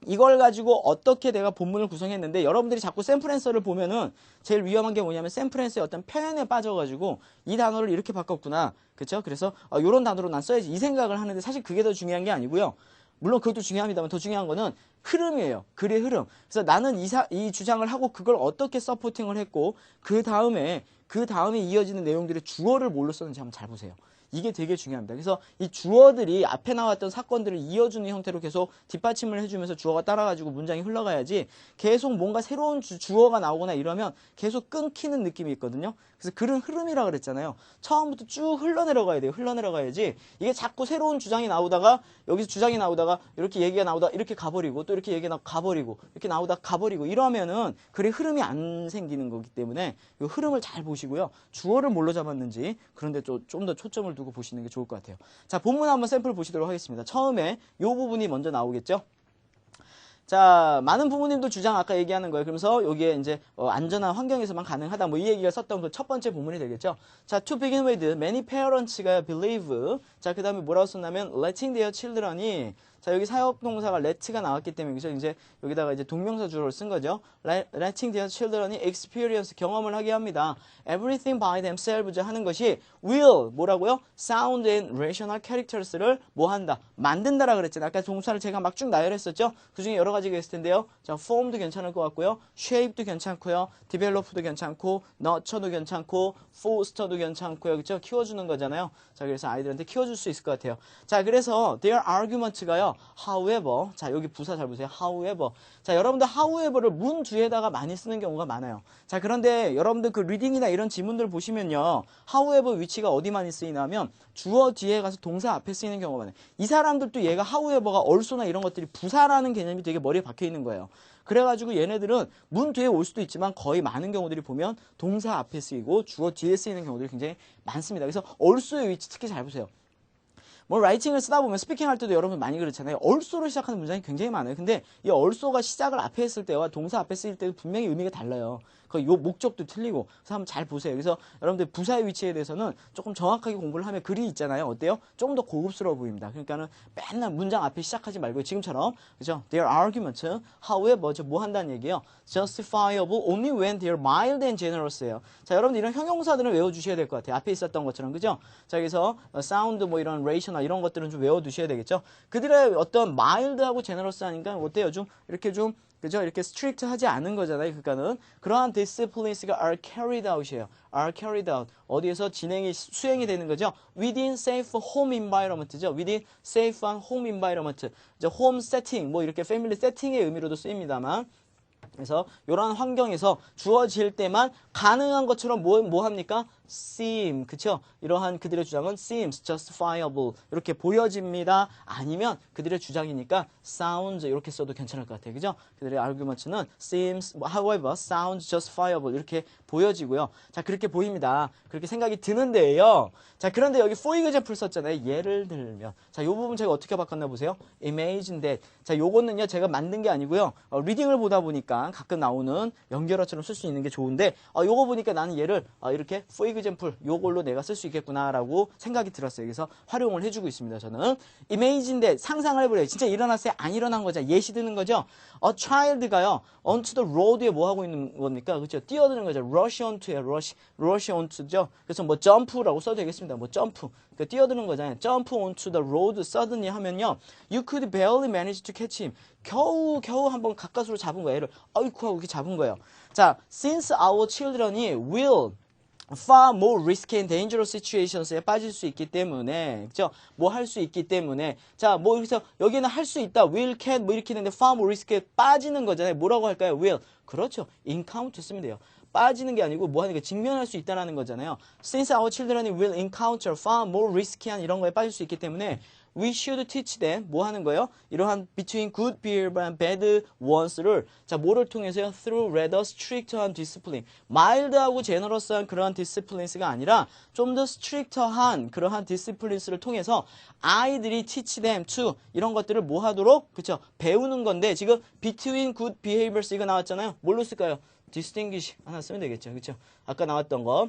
이걸 가지고 어떻게 내가 본문을 구성했는데 여러분들이 자꾸 샘플앤서를 보면은 제일 위험한 게 뭐냐면 샘플앤서의 어떤 표현에 빠져가지고 이 단어를 이렇게 바꿨구나. 그쵸? 그래서 요런 단어로 난 써야지 이 생각을 하는데 사실 그게 더 중요한 게 아니고요. 물론 그것도 중요합니다만 더 중요한 거는 흐름이에요. 글의 흐름. 그래서 나는 이 주장을 하고 그걸 어떻게 서포팅을 했고 그 다음에 이어지는 내용들의 주어를 뭘로 썼는지 한번 잘 보세요. 이게 되게 중요합니다. 그래서 이 주어들이 앞에 나왔던 사건들을 이어주는 형태로 계속 뒷받침을 해주면서 주어가 따라가지고 문장이 흘러가야지 계속 뭔가 새로운 주어가 나오거나 이러면 계속 끊기는 느낌이 있거든요. 그래서 글은 흐름이라 그랬잖아요. 처음부터 쭉 흘러내려가야 돼요. 흘러내려가야지 이게 자꾸 새로운 주장이 나오다가 여기서 주장이 나오다가 이렇게 얘기가 나오다 이렇게 가버리고 또 이렇게 얘기가 가버리고 이렇게 나오다 가버리고 이러면은 글의 흐름이 안 생기는 거기 때문에 이 흐름을 잘 보시고요. 주어를 뭘로 잡았는지 그런데 좀 더 초점을 두고 보시는 게 좋을 것 같아요. 자, 본문 한번 샘플 보시도록 하겠습니다. 처음에 이 부분이 먼저 나오겠죠. 자, 많은 부모님도 주장 아까 얘기하는 거예요. 그러면서 여기에 이제 안전한 환경에서만 가능하다. 뭐 이 얘기가 썼던 그 첫 번째 부분이 되겠죠. 자, to begin with, many parents가 believe. 자, 그 다음에 뭐라고 썼냐면 letting their children이 자, 여기 사역동사가 let가 나왔기 때문에 그죠? 이제 여기다가 이제 동명사 주어를 쓴 거죠. letting their children이 experience 경험을 하게 합니다. everything by themselves 하는 것이 will 뭐라고요? sound and rational characters를 뭐 한다? 만든다라 그랬잖아요. 아까 동사를 제가 막 쭉 나열했었죠. 그 중에 여러 가지가 있을 텐데요. 자, form도 괜찮을 것 같고요. shape도 괜찮고요. develop도 괜찮고 nurture도 괜찮고 foster도 괜찮고요. 그렇죠? 키워주는 거잖아요. 자, 그래서 아이들한테 키워줄 수 있을 것 같아요. 자, 그래서 their argument가요. however. 자, 여기 부사 잘 보세요. however. 자, 여러분들 however를 문 뒤에다가 많이 쓰는 경우가 많아요. 자, 그런데 여러분들 그 리딩이나 이런 지문들 보시면요. however 위치가 어디 많이 쓰이냐면 주어 뒤에 가서 동사 앞에 쓰이는 경우가 많아요. 이 사람들도 얘가 however가 also나 이런 것들이 부사라는 개념이 되게 머리에 박혀 있는 거예요. 그래가지고 얘네들은 문 뒤에 올 수도 있지만 거의 많은 경우들이 보면 동사 앞에 쓰이고 주어 뒤에 쓰이는 경우들이 굉장히 많습니다. 그래서 also의 위치 특히 잘 보세요. 뭐 라이팅을 쓰다 보면 스피킹 할 때도 여러분 많이 그렇잖아요. also로 시작하는 문장이 굉장히 많아요. 근데 이 also가 시작을 앞에 했을 때와 동사 앞에 쓰일 때도 분명히 의미가 달라요. 그 요 목적도 틀리고 그래서 한번 잘 보세요. 그래서 여러분들 부사의 위치에 대해서는 조금 정확하게 공부를 하면 글이 있잖아요. 어때요? 조금 더 고급스러워 보입니다. 그러니까는 맨날 문장 앞에 시작하지 말고 지금처럼 그죠? Their argument, however, 뭐 한다는 얘기예요. Justifiable only when they're mild and generous예요. 자, 여러분들 이런 형용사들은 외워주셔야 될 것 같아요. 앞에 있었던 것처럼 그죠? 자, 여기서 sound 뭐 이런 rational 이런 것들은 좀 외워두셔야 되겠죠? 그들의 어떤 mild하고 generous 하니까 어때요? 좀 이렇게 좀 그죠? 이렇게 strict 하지 않은 거잖아요. 그러니까는 그러한 disciplines가 are carried out이에요. are carried out. 어디에서 수행이 되는 거죠? within safe home environment죠. within safe and home environment. 이제 home setting, 뭐 이렇게 family setting의 의미로도 쓰입니다만. 그래서 이러한 환경에서 주어질 때만 가능한 것처럼 뭐 합니까? seem, 그쵸? 이러한 그들의 주장은 seems justifiable 이렇게 보여집니다. 아니면 그들의 주장이니까 sounds 이렇게 써도 괜찮을 것 같아요. 그죠? 그들의 argument는 seems, however, sounds justifiable 이렇게 보여지고요. 자, 그렇게 보입니다. 그렇게 생각이 드는데요. 자, 그런데 여기 for example 썼잖아요. 예를 들면. 자, 이 부분 제가 어떻게 바꿨나 보세요. imagine that. 자, 요거는요, 제가 만든 게 아니고요. 리딩을 보다 보니까 가끔 나오는 연결어처럼 쓸 수 있는 게 좋은데, 요거 보니까 나는 얘를 이렇게 for example, 요걸로 내가 쓸 수 있겠구나라고 생각이 들었어요. 그래서 활용을 해주고 있습니다. 저는. imagine that. 상상을 해보래요. 진짜 일어났어요? 안 일어난 거죠? 예시 드는 거죠? A child가요, onto the road에 뭐 하고 있는 겁니까? 그렇죠? 뛰어드는 거죠. rush onto에 rush onto죠. 그래서 뭐 jump라고 써도 되겠습니다. 뭐 점프. 그러니까 뛰어드는 거잖아요. jump onto the road suddenly 하면요. You could barely manage to catch him. 겨우 한번 가까스로 잡은 거예요. 얘를 아이쿠 하고 이렇게 잡은 거예요. 자, since our children이 will far more risky and dangerous situations에 빠질 수 있기 때문에, 그죠? 뭐 할 수 있기 때문에, 자, 뭐 그래서 여기는 할 수 있다, will, can, 뭐 이렇게 있는데 far more risky에 빠지는 거잖아요. 뭐라고 할까요? will. 그렇죠. encounter 쓰면 돼요. 빠지는 게 아니고 뭐 하는 게 직면할 수 있다는 거잖아요. Since our children will encounter far more risky한 이런 거에 빠질 수 있기 때문에 we should teach them 뭐 하는 거예요? 이러한 between good behavior and bad ones를 자 뭐를 통해서요? Through rather strict한 discipline. mild하고 generous한 그러한 disciplines가 아니라 좀 더 strict한 그러한 disciplines를 통해서 아이들이 teach them to 이런 것들을 뭐 하도록 그쵸? 배우는 건데 지금 between good behaviors 이거 나왔잖아요. 뭘로 쓸까요? distinguish 하나 쓰면 되겠죠. 그쵸? 아까 나왔던 거.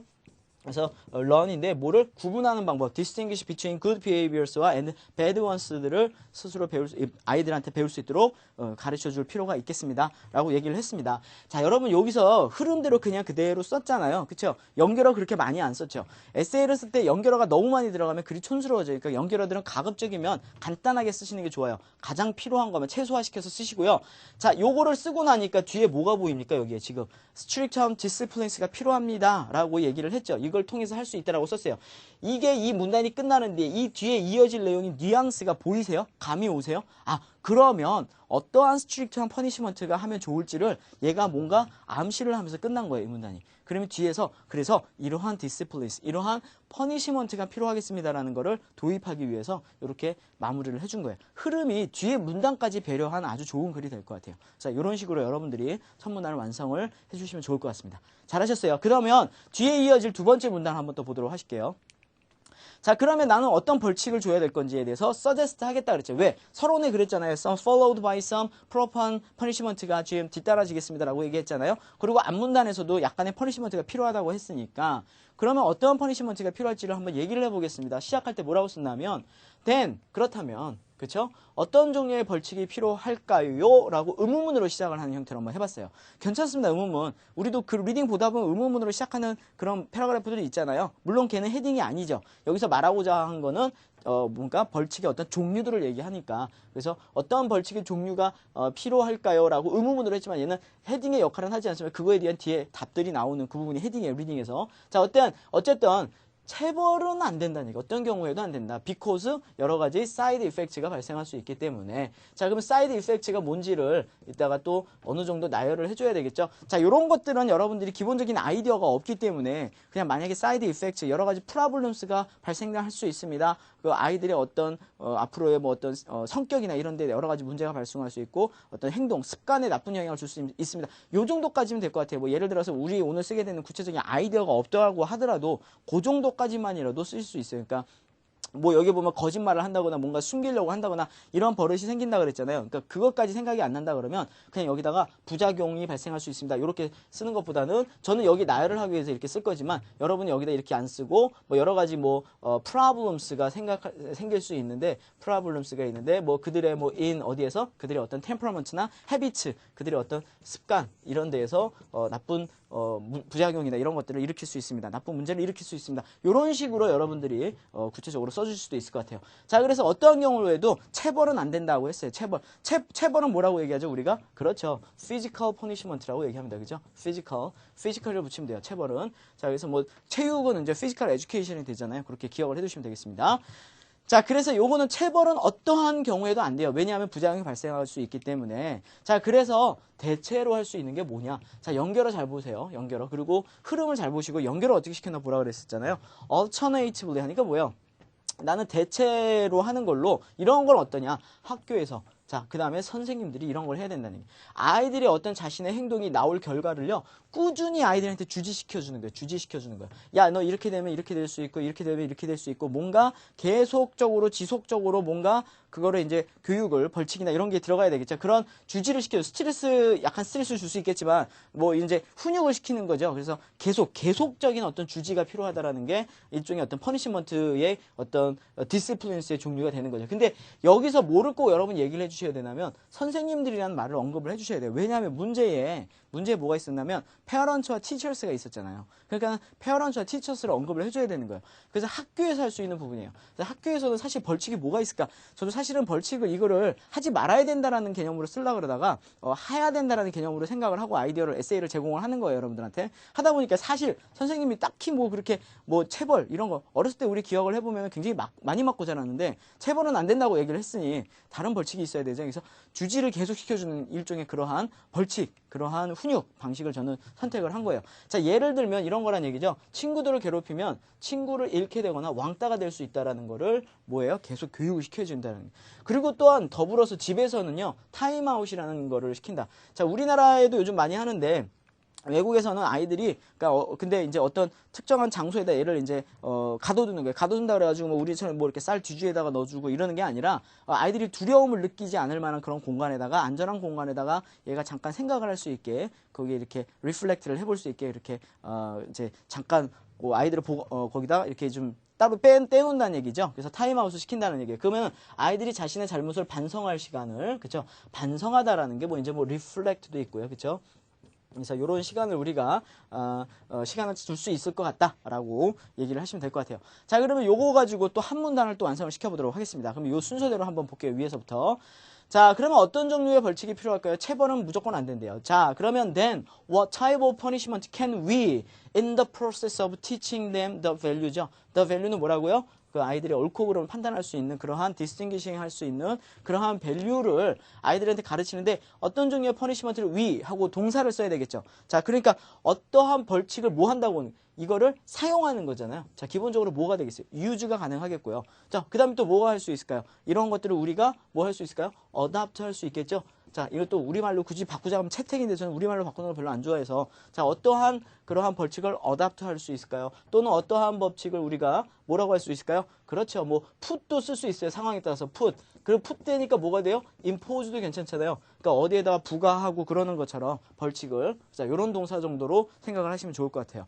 그래서 learn인데 뭐를 구분하는 방법, distinguish between good behaviors와 and bad ones들을 스스로 아이들한테 배울 수 있도록 가르쳐 줄 필요가 있겠습니다. 라고 얘기를 했습니다. 자, 여러분 여기서 흐름대로 그냥 그대로 썼잖아요. 그쵸? 연결어 그렇게 많이 안 썼죠. 에세이를 쓸 때 연결어가 너무 많이 들어가면 글이 촌스러워져요. 그러니까 연결어들은 가급적이면 간단하게 쓰시는 게 좋아요. 가장 필요한 거면 최소화시켜서 쓰시고요. 자, 요거를 쓰고 나니까 뒤에 뭐가 보입니까? 여기에 지금 strict한 disciplines가 필요합니다. 라고 얘기를 했죠. 이걸 통해서 할 수 있다라고 썼어요. 이게 이 문단이 끝나는데 이 뒤에 이어질 내용이 뉘앙스가 보이세요? 감이 오세요? 아, 그러면 어떠한 스트릭트한 퍼니시먼트가 하면 좋을지를 얘가 뭔가 암시를 하면서 끝난 거예요, 이 문단이. 그러면 뒤에서 그래서 이러한 디시플리스, 이러한 퍼니시먼트가 필요하겠습니다라는 거를 도입하기 위해서 이렇게 마무리를 해준 거예요. 흐름이 뒤에 문단까지 배려한 아주 좋은 글이 될 것 같아요. 자, 이런 식으로 여러분들이 첫 문단을 완성을 해주시면 좋을 것 같습니다. 잘하셨어요. 그러면 뒤에 이어질 두 번째 문단 한번 또 보도록 하실게요. 자, 그러면 나는 어떤 벌칙을 줘야 될 건지에 대해서 suggest 하겠다 그랬죠. 왜? 서론에 그랬잖아요. Some followed by some proper punishment가 지금 뒤따라지겠습니다라고 얘기했잖아요. 그리고 앞문단에서도 약간의 퍼니시먼트가 필요하다고 했으니까 그러면 어떤 퍼니시먼트가 필요할지를 한번 얘기를 해보겠습니다. 시작할 때 뭐라고 썼냐면 then, 그렇다면 그렇죠? 어떤 종류의 벌칙이 필요할까요? 라고 의문문으로 시작을 하는 형태로 한번 해봤어요. 괜찮습니다. 의문문. 우리도 그 리딩 보다 보면 의문문으로 시작하는 그런 패러그래프들이 있잖아요. 물론 걔는 헤딩이 아니죠. 여기서 말하고자 한 거는 뭔가 벌칙의 어떤 종류들을 얘기하니까 그래서 어떤 벌칙의 종류가 필요할까요? 라고 의문문으로 했지만 얘는 헤딩의 역할은 하지 않지만 그거에 대한 뒤에 답들이 나오는 그 부분이 헤딩이에요. 리딩에서. 자, 어쨌든 체벌은 안 된다는 얘기. 어떤 경우에도 안 된다. because 여러 가지 사이드 이펙트가 발생할 수 있기 때문에. 자, 그럼 사이드 이펙트가 뭔지를 이따가 또 어느 정도 나열을 해줘야 되겠죠. 자, 이런 것들은 여러분들이 기본적인 아이디어가 없기 때문에 그냥 만약에 사이드 이펙트 여러 가지 프로블럼스가 발생할 수 있습니다. 그 아이들의 어떤 앞으로의 뭐 어떤 성격이나 이런 데 여러 가지 문제가 발생할 수 있고 어떤 행동, 습관에 나쁜 영향을 줄 수 있습니다. 요 정도까지면 될 것 같아요. 뭐 예를 들어서 우리 오늘 쓰게 되는 구체적인 아이디어가 없다고 하더라도 그 정도까지만이라도 쓸 수 있어요. 그러니까 뭐 여기 보면 거짓말을 한다거나 뭔가 숨기려고 한다거나 이런 버릇이 생긴다 그랬잖아요. 그러니까 그것까지 생각이 안 난다 그러면 그냥 여기다가 부작용이 발생할 수 있습니다. 이렇게 쓰는 것보다는 저는 여기 나열을 하기 위해서 이렇게 쓸 거지만 여러분이 여기다 이렇게 안 쓰고 뭐 여러 가지 뭐 problems가 생길 수 있는데 problems가 있는데 뭐 그들의 뭐 in 어디에서 그들의 어떤 temperament나 habits 그들의 어떤 습관 이런 데에서 나쁜 부작용이나 이런 것들을 일으킬 수 있습니다. 나쁜 문제를 일으킬 수 있습니다. 이런 식으로 여러분들이 구체적으로 써주실 수도 있을 것 같아요. 자, 그래서 어떠한 경우에도 체벌은 안 된다고 했어요. 체벌은 뭐라고 얘기하죠, 우리가? 그렇죠. physical punishment라고 얘기합니다. 그죠? physical을 붙이면 돼요. 체벌은. 자, 그래서 뭐 체육은 이제 physical education이 되잖아요. 그렇게 기억을 해두시면 되겠습니다. 자, 그래서 요거는 체벌은 어떠한 경우에도 안 돼요. 왜냐하면 부작용이 발생할 수 있기 때문에. 자, 그래서 대체로 할 수 있는 게 뭐냐. 자, 연결어 잘 보세요. 연결어. 그리고 흐름을 잘 보시고 연결어 어떻게 시켰나 보라 그랬었잖아요. alternatively 하니까 뭐예요? 나는 대체로 하는 걸로 이런 건 어떠냐. 학교에서. 자, 그 다음에 선생님들이 이런 걸 해야 된다는 얘기. 아이들의 어떤 자신의 행동이 나올 결과를요, 꾸준히 아이들한테 주지시켜주는 거예요. 주지시켜주는 거예요. 야, 너 이렇게 되면 이렇게 될 수 있고, 이렇게 되면 이렇게 될 수 있고, 뭔가 계속적으로, 지속적으로 뭔가 그거를 이제 교육을, 벌칙이나 이런 게 들어가야 되겠죠. 그런 주지를 시켜요. 약간 스트레스를 줄 수 있겠지만, 뭐 이제 훈육을 시키는 거죠. 그래서 계속적인 어떤 주지가 필요하다라는 게 일종의 어떤 퍼니시먼트의 어떤 디스플리넌스의 종류가 되는 거죠. 근데 여기서 뭐를 꼭 여러분 얘기를 해주셔야 되냐면, 선생님들이라는 말을 언급을 해주셔야 돼요. 왜냐하면 문제에 뭐가 있었냐면, 페어런츠와 티처스가 있었잖아요. 그러니까 페어런츠와 티처스를 언급을 해줘야 되는 거예요. 그래서 학교에서 할 수 있는 부분이에요. 학교에서는 사실 벌칙이 뭐가 있을까? 저도 사실은 벌칙을 이거를 하지 말아야 된다라는 개념으로 쓰려고 그러다가 해야 된다라는 개념으로 생각을 하고 아이디어를 에세이를 제공을 하는 거예요, 여러분들한테. 하다 보니까 사실 선생님이 딱히 뭐 그렇게 뭐 체벌 이런 거 어렸을 때 우리 기억을 해보면 굉장히 많이 맞고 자랐는데 체벌은 안 된다고 얘기를 했으니 다른 벌칙이 있어야 되죠. 그래서 주지를 계속 시켜주는 일종의 그러한 벌칙, 그러한 훈육 방식을 저는 선택을 한 거예요. 자, 예를 들면 이런 거란 얘기죠. 친구들을 괴롭히면 친구를 잃게 되거나 왕따가 될 수 있다라는 거를 뭐예요? 계속 교육을 시켜준다는 거예요. 그리고 또한 더불어서 집에서는요, 타임아웃이라는 거를 시킨다. 자, 우리나라에도 요즘 많이 하는데 외국에서는 아이들이 근데 이제 어떤 특정한 장소에다 얘를 이제 가둬두는 거예요. 가둬둔다 그래가지고 뭐 우리처럼 뭐 이렇게 쌀 뒤주에다가 넣어주고 이러는 게 아니라 아이들이 두려움을 느끼지 않을 만한 그런 공간에다가 안전한 공간에다가 얘가 잠깐 생각을 할 수 있게 거기에 이렇게 리플렉트를 해볼 수 있게 이렇게 이제 잠깐 뭐 아이들을 거기다 이렇게 좀 따로 떼놓는다는 얘기죠. 그래서 타임아웃을 시킨다는 얘기예요. 그러면 아이들이 자신의 잘못을 반성할 시간을, 그쵸? 반성하다라는 게 뭐 이제 뭐 리플렉트도 있고요. 그쵸? 그래서 이런 시간을 우리가 시간을 둘 수 있을 것 같다라고 얘기를 하시면 될 것 같아요. 자, 그러면 요거 가지고 또 한 문단을 또 완성을 시켜보도록 하겠습니다. 그럼 요 순서대로 한번 볼게요. 위에서부터. 자, 그러면 어떤 종류의 벌칙이 필요할까요? 체벌은 무조건 안 된대요. 자, 그러면 then what type of punishment can we in the process of teaching them the value죠. the value는 뭐라고요? 그 아이들이 옳고 그름을 판단할 수 있는 그러한 distinguishing 할 수 있는 그러한 밸류를 아이들한테 가르치는데 어떤 종류의 퍼니시먼트를 we 하고 동사를 써야 되겠죠. 자, 그러니까 어떠한 벌칙을 뭐 한다고 이거를 사용하는 거잖아요. 자, 기본적으로 뭐가 되겠어요? use가 가능하겠고요. 자, 그 다음에 또 뭐가 할 수 있을까요? 이런 것들을 우리가 뭐 할 수 있을까요? adopt 할 수 있겠죠. 자, 이것도 우리말로 굳이 바꾸자 하면 채택인데 저는 우리말로 바꾸는 걸 별로 안 좋아해서 자, 어떠한 그러한 벌칙을 어답트 할 수 있을까요? 또는 어떠한 법칙을 우리가 뭐라고 할 수 있을까요? 그렇죠. 뭐 put도 쓸 수 있어요. 상황에 따라서 put. 그리고 put 되니까 뭐가 돼요? impose도 괜찮잖아요. 그러니까 어디에다가 부과하고 그러는 것처럼 벌칙을 자, 이런 동사 정도로 생각을 하시면 좋을 것 같아요.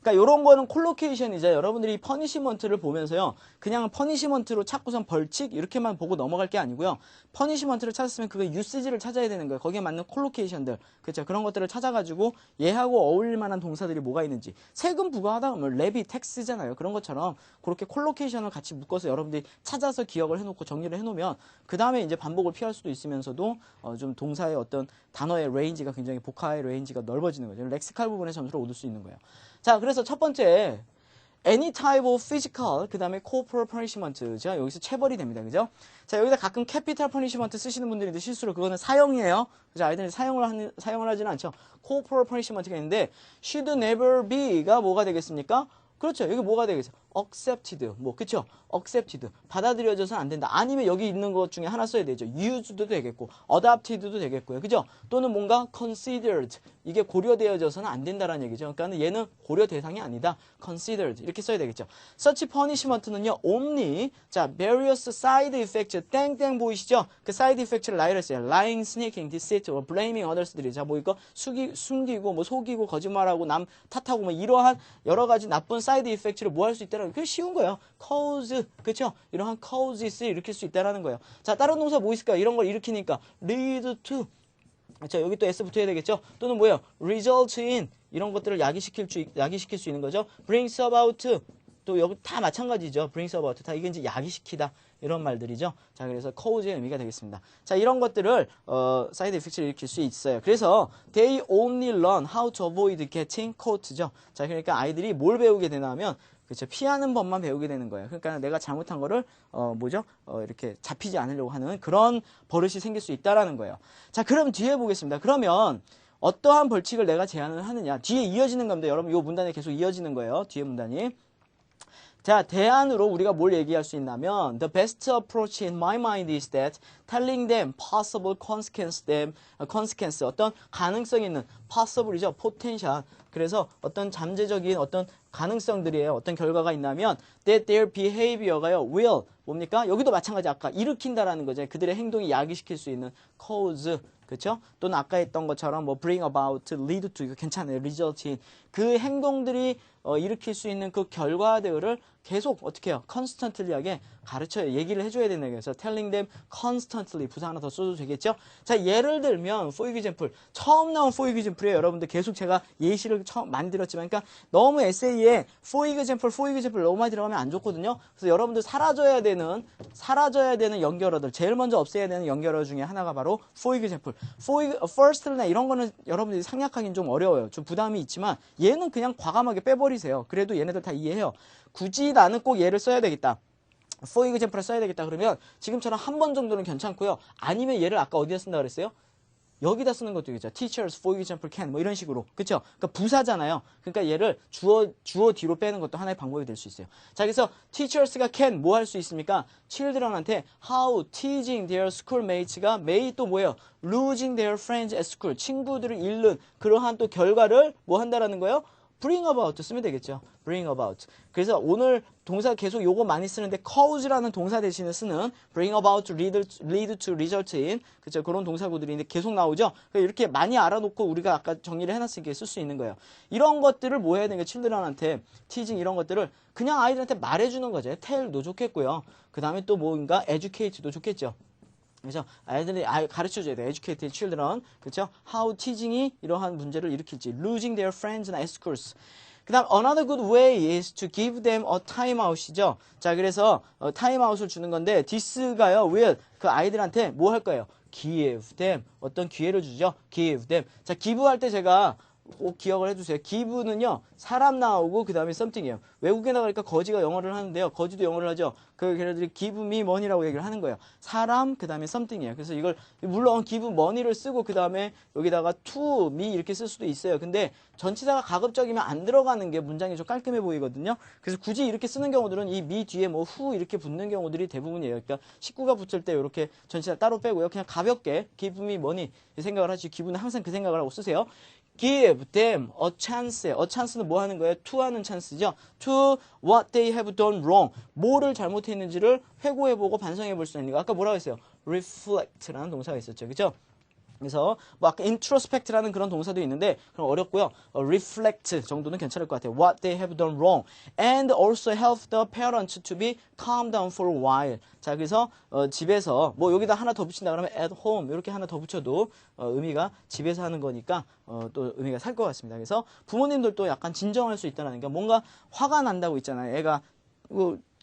그러니까 이런 거는 콜로케이션이죠. 여러분들이 퍼니시먼트를 보면서요. 그냥 퍼니시먼트로 찾고선 벌칙 이렇게만 보고 넘어갈 게 아니고요. 퍼니시먼트를 찾았으면 그거 유시지를 찾아야 되는 거예요. 거기에 맞는 콜로케이션들. 그렇죠. 그런 것들을 찾아가지고 얘하고 어울릴 만한 동사들이 뭐가 있는지. 세금 부과하다 보면 레비, 텍스잖아요. 그런 것처럼 그렇게 콜로케이션을 같이 묶어서 여러분들이 찾아서 기억을 해놓고 정리를 해놓으면 그 다음에 이제 반복을 피할 수도 있으면서도 좀 동사의 어떤 단어의 레인지가 굉장히 복화의 레인지가 넓어지는 거죠. 렉시칼 부분의 점수를 얻을 수 있는 거예요. 자, 그래서 첫 번째 any type of physical 그 다음에 corporal punishment 자, 여기서 체벌이 됩니다. 그죠? 자, 여기다 가끔 capital punishment 쓰시는 분들인데 실수로 그거는 사형이에요. 그죠? 아이들이 사형을 하지는 않죠. corporal punishment가 있는데 should never be가 뭐가 되겠습니까? 그렇죠. 여기 뭐가 되겠어요? accepted. 뭐, 그쵸? accepted. 받아들여져서는 안 된다. 아니면 여기 있는 것 중에 하나 써야 되죠. used도 되겠고, adopted도 되겠고요. 그죠? 또는 뭔가 considered. 이게 고려되어져서는 안 된다라는 얘기죠. 그러니까 얘는 고려 대상이 아니다. considered. 이렇게 써야 되겠죠. such punishment는요, only, 자, various side effects. 땡땡 보이시죠? 그 side effects를 나열을 했어요. lying, sneaking, deceit, or blaming others들이. 자, 뭐 이거 숨기고, 뭐 속이고, 거짓말하고, 남 탓하고, 뭐 이러한 여러 가지 나쁜 사이드 이펙트를 뭐 할 수 있다는 그게 쉬운 거예요. cause, 그쵸? 이러한 causes를 일으킬 수 있다는 거예요. 자, 다른 동사 뭐 있을까요? 이런 걸 일으키니까 lead to, 자, 여기 또 s 붙어야 되겠죠? 또는 뭐예요? result in, 이런 것들을 야기시킬 수 있는 거죠. brings about, 또 여기 다 마찬가지죠. brings about, 다 이게 이제 야기시키다. 이런 말들이죠. 자, 그래서 cause의 의미가 되겠습니다. 자, 이런 것들을 사이드 이펙트를 일으킬 수 있어요. 그래서 they only learn how to avoid getting caught죠. 자, 그러니까 아이들이 뭘 배우게 되냐면 그렇죠. 피하는 법만 배우게 되는 거예요. 그러니까 내가 잘못한 거를 이렇게 잡히지 않으려고 하는 그런 버릇이 생길 수 있다라는 거예요. 자, 그럼 뒤에 보겠습니다. 그러면 어떠한 벌칙을 내가 제안을 하느냐? 뒤에 이어지는 겁니다. 여러분, 이 문단에 계속 이어지는 거예요. 뒤에 문단이. 자, 대안으로 우리가 뭘 얘기할 수 있냐면 the best approach in my mind is that telling them possible consequence 어떤 가능성이 있는 possible이죠. potential. 그래서 어떤 잠재적인 어떤 가능성들이에요. 어떤 결과가 있냐면 that their behavior가요. will 뭡니까? 여기도 마찬가지 아까 일으킨다라는 거죠. 그들의 행동이 야기시킬 수 있는 cause 그렇죠? 또는 아까 했던 것처럼 뭐 bring about, lead to 이거 괜찮아요. result in 그 행동들이 일으킬 수 있는 그 결과들을 계속 어떻게 해요? constantly하게 가르쳐요. 얘기를 해줘야 되는 거예요. 그래서 telling them constantly 부사 하나 더 써도 되겠죠? 자, 예를 들면 for example 처음 나온 for example에 여러분들 계속 제가 예시를 처음 만들었지만 그러니까 너무 에세이에 for example 너무 많이 들어가면 안 좋거든요. 그래서 여러분들 사라져야 되는 연결어들 제일 먼저 없애야 되는 연결어 중에 하나가 바로 for example. first나 이런 거는 여러분들이 생략하기는 좀 어려워요. 좀 부담이 있지만 얘는 그냥 과감하게 빼버리세요. 그래도 얘네들 다 이해해요. 굳이 나는 꼭 얘를 써야 되겠다. for example을 써야 되겠다 그러면 지금처럼 한 번 정도는 괜찮고요. 아니면 얘를 아까 어디다 쓴다 그랬어요? 여기다 쓰는 것도 있죠. teachers for example can 뭐 이런 식으로. 그쵸? 그러니까 부사잖아요. 그러니까 얘를 주어 뒤로 빼는 것도 하나의 방법이 될 수 있어요. 자, 그래서 teachers가 can 뭐 할 수 있습니까? children한테 how teasing their schoolmates가 may 또 뭐예요? losing their friends at school 친구들을 잃는 그러한 또 결과를 뭐 한다라는 거예요? bring about 쓰면 되겠죠. bring about. 그래서 오늘 동사 계속 요거 많이 쓰는데 cause라는 동사 대신에 쓰는 bring about, lead to, result in 그쵸 그런 동사구들이 계속 나오죠. 이렇게 많이 알아놓고 우리가 아까 정리를 해놨으니까 쓸 수 있는 거예요. 이런 것들을 뭐 해야 되는 게 children한테 teaching 이런 것들을 그냥 아이들한테 말해주는 거죠. tell도 좋겠고요. 그 다음에 또 뭔가 educate도 좋겠죠. 그래서 아이들이 가르쳐줘야 돼. educated children. 그렇죠? how teaching이 이러한 문제를 일으킬지. losing their friends at schools. 그 다음 another good way is to give them a time out이죠. 자 그래서 time out을 주는 건데 this가요 will 그 아이들한테 뭐 할 거예요? give them 어떤 기회를 주죠. give them. 자 give할 때 제가 꼭 기억을 해주세요. give는요 사람 나오고 그 다음에 something이에요. 외국에 나가니까 거지가 영어를 하는데요. 거지도 영어를 하죠. 그 걔네들이 give me money라고 얘기를 하는 거예요. 사람 그 다음에 something이에요. 그래서 이걸 물론 give money를 쓰고 그 다음에 여기다가 to me 이렇게 쓸 수도 있어요. 근데 전치사가 가급적이면 안 들어가는 게 문장이 좀 깔끔해 보이거든요. 그래서 굳이 이렇게 쓰는 경우들은 이 me 뒤에 뭐 who 이렇게 붙는 경우들이 대부분이에요. 그러니까 식구가 붙을 때 이렇게 전치사 따로 빼고요. 그냥 가볍게 give me money 이 생각을 하시. give는 항상 그 생각을 하고 쓰세요. give them a chance. a chance는 뭐 하는 거예요? to 하는 찬스죠. to what they have done wrong. 뭐를 잘못했는지를 회고해보고 반성해볼 수 있는 거. 아까 뭐라고 했어요? reflect라는 동사가 있었죠. 그죠? 그래서 뭐 아까 introspect라는 그런 동사도 있는데 그럼 어렵고요. reflect 정도는 괜찮을 것 같아요. What they have done wrong and also help the parents to be calm down for a while. 자 그래서 집에서 뭐 여기다 하나 더 붙인다 그러면 at home 이렇게 하나 더 붙여도 의미가 집에서 하는 거니까 또 의미가 살 것 같습니다. 그래서 부모님들도 약간 진정할 수 있다는 게 뭔가 화가 난다고 있잖아요. 애가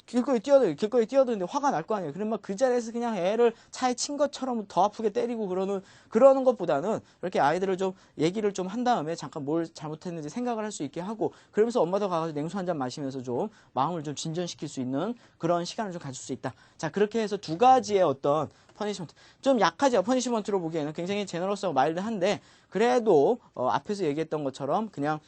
길거리 뛰어드는데 화가 날 거 아니에요. 그러면 그 자리에서 그냥 애를 차에 친 것처럼 더 아프게 때리고 그러는 것보다는 이렇게 아이들을 좀 얘기를 좀 한 다음에 잠깐 뭘 잘못했는지 생각을 할 수 있게 하고 그러면서 엄마도 가서 냉수 한 잔 마시면서 좀 마음을 좀 진전시킬 수 있는 그런 시간을 좀 가질 수 있다. 자 그렇게 해서 두 가지의 어떤 퍼니시먼트 좀 약하죠. 퍼니시먼트로 보기에는 굉장히 제너러스하고 마일드한데 그래도 앞에서 얘기했던 것처럼 그냥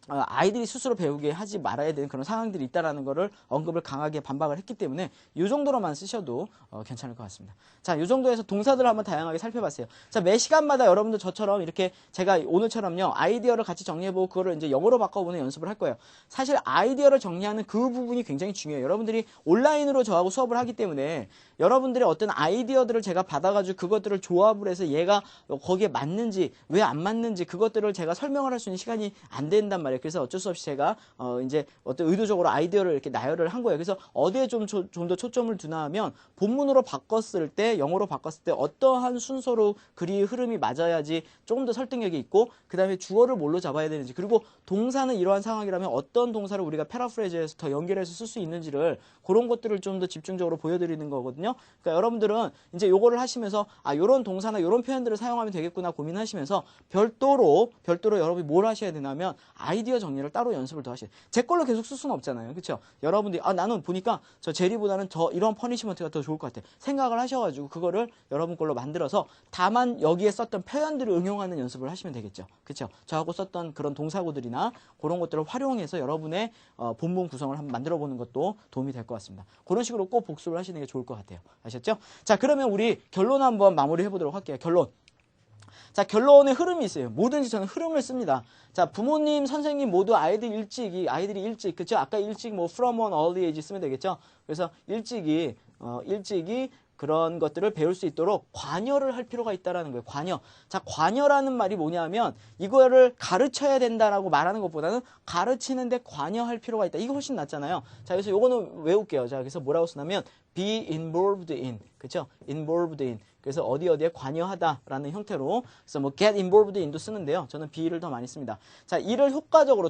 아이들이 스스로 배우게 하지 말아야 되는 그런 상황들이 있다라는 거를 언급을 강하게 반박을 했기 때문에 이 정도로만 쓰셔도 괜찮을 것 같습니다. 자, 이 정도에서 동사들을 한번 다양하게 살펴봤어요. 자, 매 시간마다 여러분들 저처럼 이렇게 제가 오늘처럼요 아이디어를 같이 정리해보고 그거를 이제 영어로 바꿔보는 연습을 할 거예요. 사실 아이디어를 정리하는 그 부분이 굉장히 중요해요. 여러분들이 온라인으로 저하고 수업을 하기 때문에 여러분들의 어떤 아이디어들을 제가 받아가지고 그것들을 조합을 해서 얘가 거기에 맞는지 왜 안 맞는지 그것들을 제가 설명을 할 수 있는 시간이 안 된단 말이에요. 그래서 어쩔 수 없이 제가 이제 어떤 의도적으로 아이디어를 이렇게 나열을 한 거예요. 그래서 어디에 좀 더 초점을 두나 하면 본문으로 바꿨을 때 영어로 바꿨을 때 어떠한 순서로 글이 흐름이 맞아야지 조금 더 설득력이 있고 그 다음에 주어를 뭘로 잡아야 되는지 그리고 동사는 이러한 상황이라면 어떤 동사를 우리가 패러프레이즈해서 더 연결해서 쓸 수 있는지를 그런 것들을 좀 더 집중적으로 보여드리는 거거든요. 그러니까 여러분들은 이제 요거를 하시면서 요런 동사나 요런 표현들을 사용하면 되겠구나 고민하시면서 별도로 여러분이 뭘 하셔야 되냐면 아이디어 정리를 따로 연습을 더 하셔야 돼요. 제 걸로 계속 쓸 수는 없잖아요. 그렇죠? 여러분들이 나는 보니까 저 제리보다는 이런 퍼니시먼트가 더 좋을 것 같아. 생각을 하셔가지고 그거를 여러분 걸로 만들어서 다만 여기에 썼던 표현들을 응용하는 연습을 하시면 되겠죠. 그렇죠? 저하고 썼던 그런 동사구들이나 그런 것들을 활용해서 여러분의 본문 구성을 한번 만들어보는 것도 도움이 될 것 같습니다. 그런 식으로 꼭 복습을 하시는 게 좋을 것 같아요. 아셨죠? 자, 그러면 우리 결론 한번 마무리 해보도록 할게요. 결론. 자, 결론의 흐름이 있어요. 뭐든지 저는 흐름을 씁니다. 자, 부모님, 선생님 모두 아이들이 일찍, 그쵸? 아까 일찍 뭐 from an early age 쓰면 되겠죠? 그래서 일찍이 그런 것들을 배울 수 있도록 관여를 할 필요가 있다라는 거예요. 관여. 자, 관여라는 말이 뭐냐면 이거를 가르쳐야 된다라고 말하는 것보다는 가르치는데 관여할 필요가 있다. 이거 훨씬 낫잖아요. 자, 그래서 요거는 외울게요. 자, 그래서 뭐라고 쓰냐면 be involved in. 그쵸? involved in. 그래서 어디에 관여하다라는 형태로 그래서 뭐 get involved in도 쓰는데요. 저는 be를 더 많이 씁니다. 자, 이를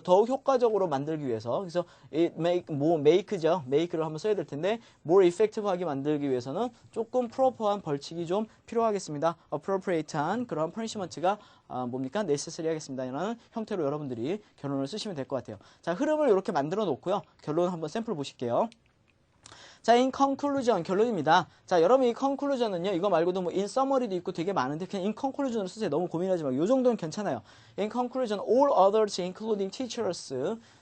더욱 효과적으로 만들기 위해서 그래서 make죠. make를 한번 써야 될 텐데 more effective하게 만들기 위해서는 조금 proper한 벌칙이 좀 필요하겠습니다. appropriate한 그런 punishment가 뭡니까? necessary 하겠습니다. 이라는 형태로 여러분들이 결론을 쓰시면 될 것 같아요. 자, 흐름을 이렇게 만들어 놓고요. 결론 한번 샘플 보실게요. 자, in conclusion, 결론입니다. 자, 여러분 이 conclusion은요, 이거 말고도 뭐 in summary도 있고 되게 많은데 그냥 in conclusion으로 쓰세요. 너무 고민하지 말고. 요 정도는 괜찮아요. in conclusion, all others including teachers.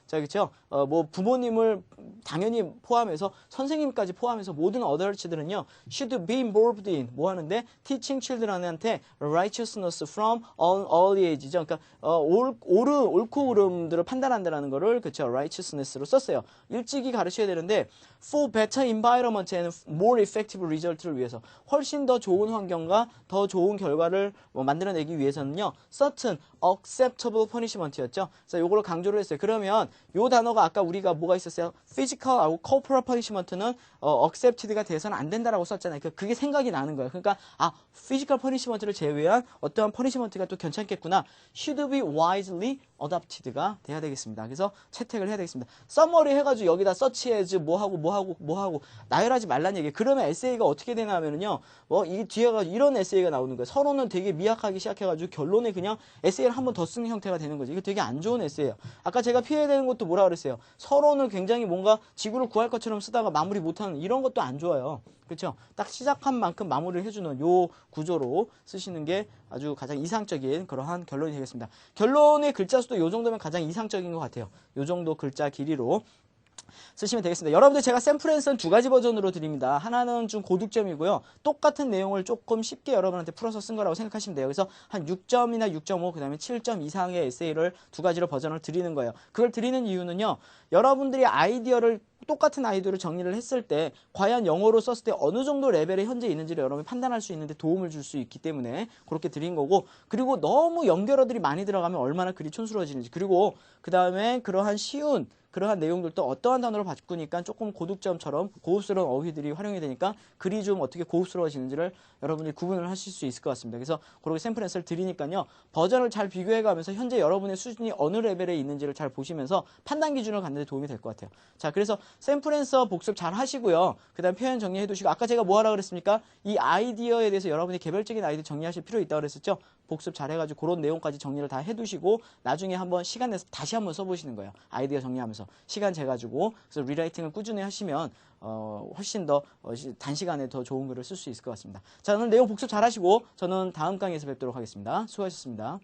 자, 그쵸? 뭐 부모님을 당연히 포함해서 선생님까지 포함해서 모든 adults들은요 should be involved in 뭐 하는데 teaching children한테 righteousness from all early age죠. 그러니까 옳고 그름들을 판단한다라는 거를 그쵸 righteousness로 썼어요. 일찍이 가르쳐야 되는데 for better environment and more effective result를 위해서 훨씬 더 좋은 환경과 더 좋은 결과를 만들어내기 위해서는요 certain acceptable punishment였죠. 그래서 요거를 강조를 했어요. 그러면 요 단어가 아까 우리가 뭐가 있었어요? physical하고 corporal punishment는 accepted가 돼서는 안 된다라고 썼잖아요. 그게 생각이 나는 거예요. 그러니까 physical punishment를 제외한 어떠한 punishment가 또 괜찮겠구나. should be wisely adopted가 돼야 되겠습니다. 그래서 채택을 해야 되겠습니다. summary 해가지고 여기다 such as 뭐하고 나열하지 말란 얘기예요. 그러면 에세이가 어떻게 되나 하면은요, 이 뒤에가 이런 에세이가 나오는 거예요. 서론은 되게 미약하게 시작해가지고 결론에 그냥 에세이를 한 번 더 쓰는 형태가 되는 거죠. 이거 되게 안 좋은 에세이예요. 아까 제가 피해야 되는 것도 뭐라 그랬어요? 서론을 굉장히 뭔가 지구를 구할 것처럼 쓰다가 마무리 못하는 이런 것도 안 좋아요. 그렇죠? 딱 시작한 만큼 마무리를 해주는 요 구조로 쓰시는 게 아주 가장 이상적인 그러한 결론이 되겠습니다. 결론의 글자 수도 요 정도면 가장 이상적인 것 같아요. 요 정도 글자 길이로 쓰시면 되겠습니다. 여러분들 제가 샘플 앤선 두 가지 버전으로 드립니다. 하나는 좀 고득점이고요. 똑같은 내용을 조금 쉽게 여러분한테 풀어서 쓴 거라고 생각하시면 돼요. 그래서 한 6점이나 6.5 그 다음에 7점 이상의 에세이를 두 가지로 버전을 드리는 거예요. 그걸 드리는 이유는요. 여러분들이 아이디어를 똑같은 아이디어를 정리를 했을 때 과연 영어로 썼을 때 어느 정도 레벨에 현재 있는지를 여러분이 판단할 수 있는데 도움을 줄 수 있기 때문에 그렇게 드린 거고, 그리고 너무 연결어들이 많이 들어가면 얼마나 글이 촌스러워지는지, 그리고 그 다음에 그러한 쉬운 그러한 내용들도 어떠한 단어로 바꾸니까 조금 고득점처럼 고급스러운 어휘들이 활용이 되니까 글이 좀 어떻게 고급스러워지는지를 여러분이 구분을 하실 수 있을 것 같습니다. 그래서 그렇게 샘플 앤서를 드리니까요. 버전을 잘 비교해가면서 현재 여러분의 수준이 어느 레벨에 있는지를 잘 보시면서 판단 기준을 갖는 데 도움이 될 것 같아요. 자, 그래서 샘플 앤서 복습 잘 하시고요. 그 다음 표현 정리해 두시고, 아까 제가 뭐 하라고 그랬습니까? 이 아이디어에 대해서 여러분이 개별적인 아이디어 정리하실 필요 있다고 그랬었죠? 복습 잘 해가지고 그런 내용까지 정리를 다 해두시고 나중에 한번 시간 내서 다시 한번 써보시는 거예요. 아이디어 정리하면서 시간 재가지고. 그래서 리라이팅을 꾸준히 하시면 훨씬 더 단시간에 더 좋은 글을 쓸 수 있을 것 같습니다. 자, 오늘 내용 복습 잘 하시고 저는 다음 강의에서 뵙도록 하겠습니다. 수고하셨습니다.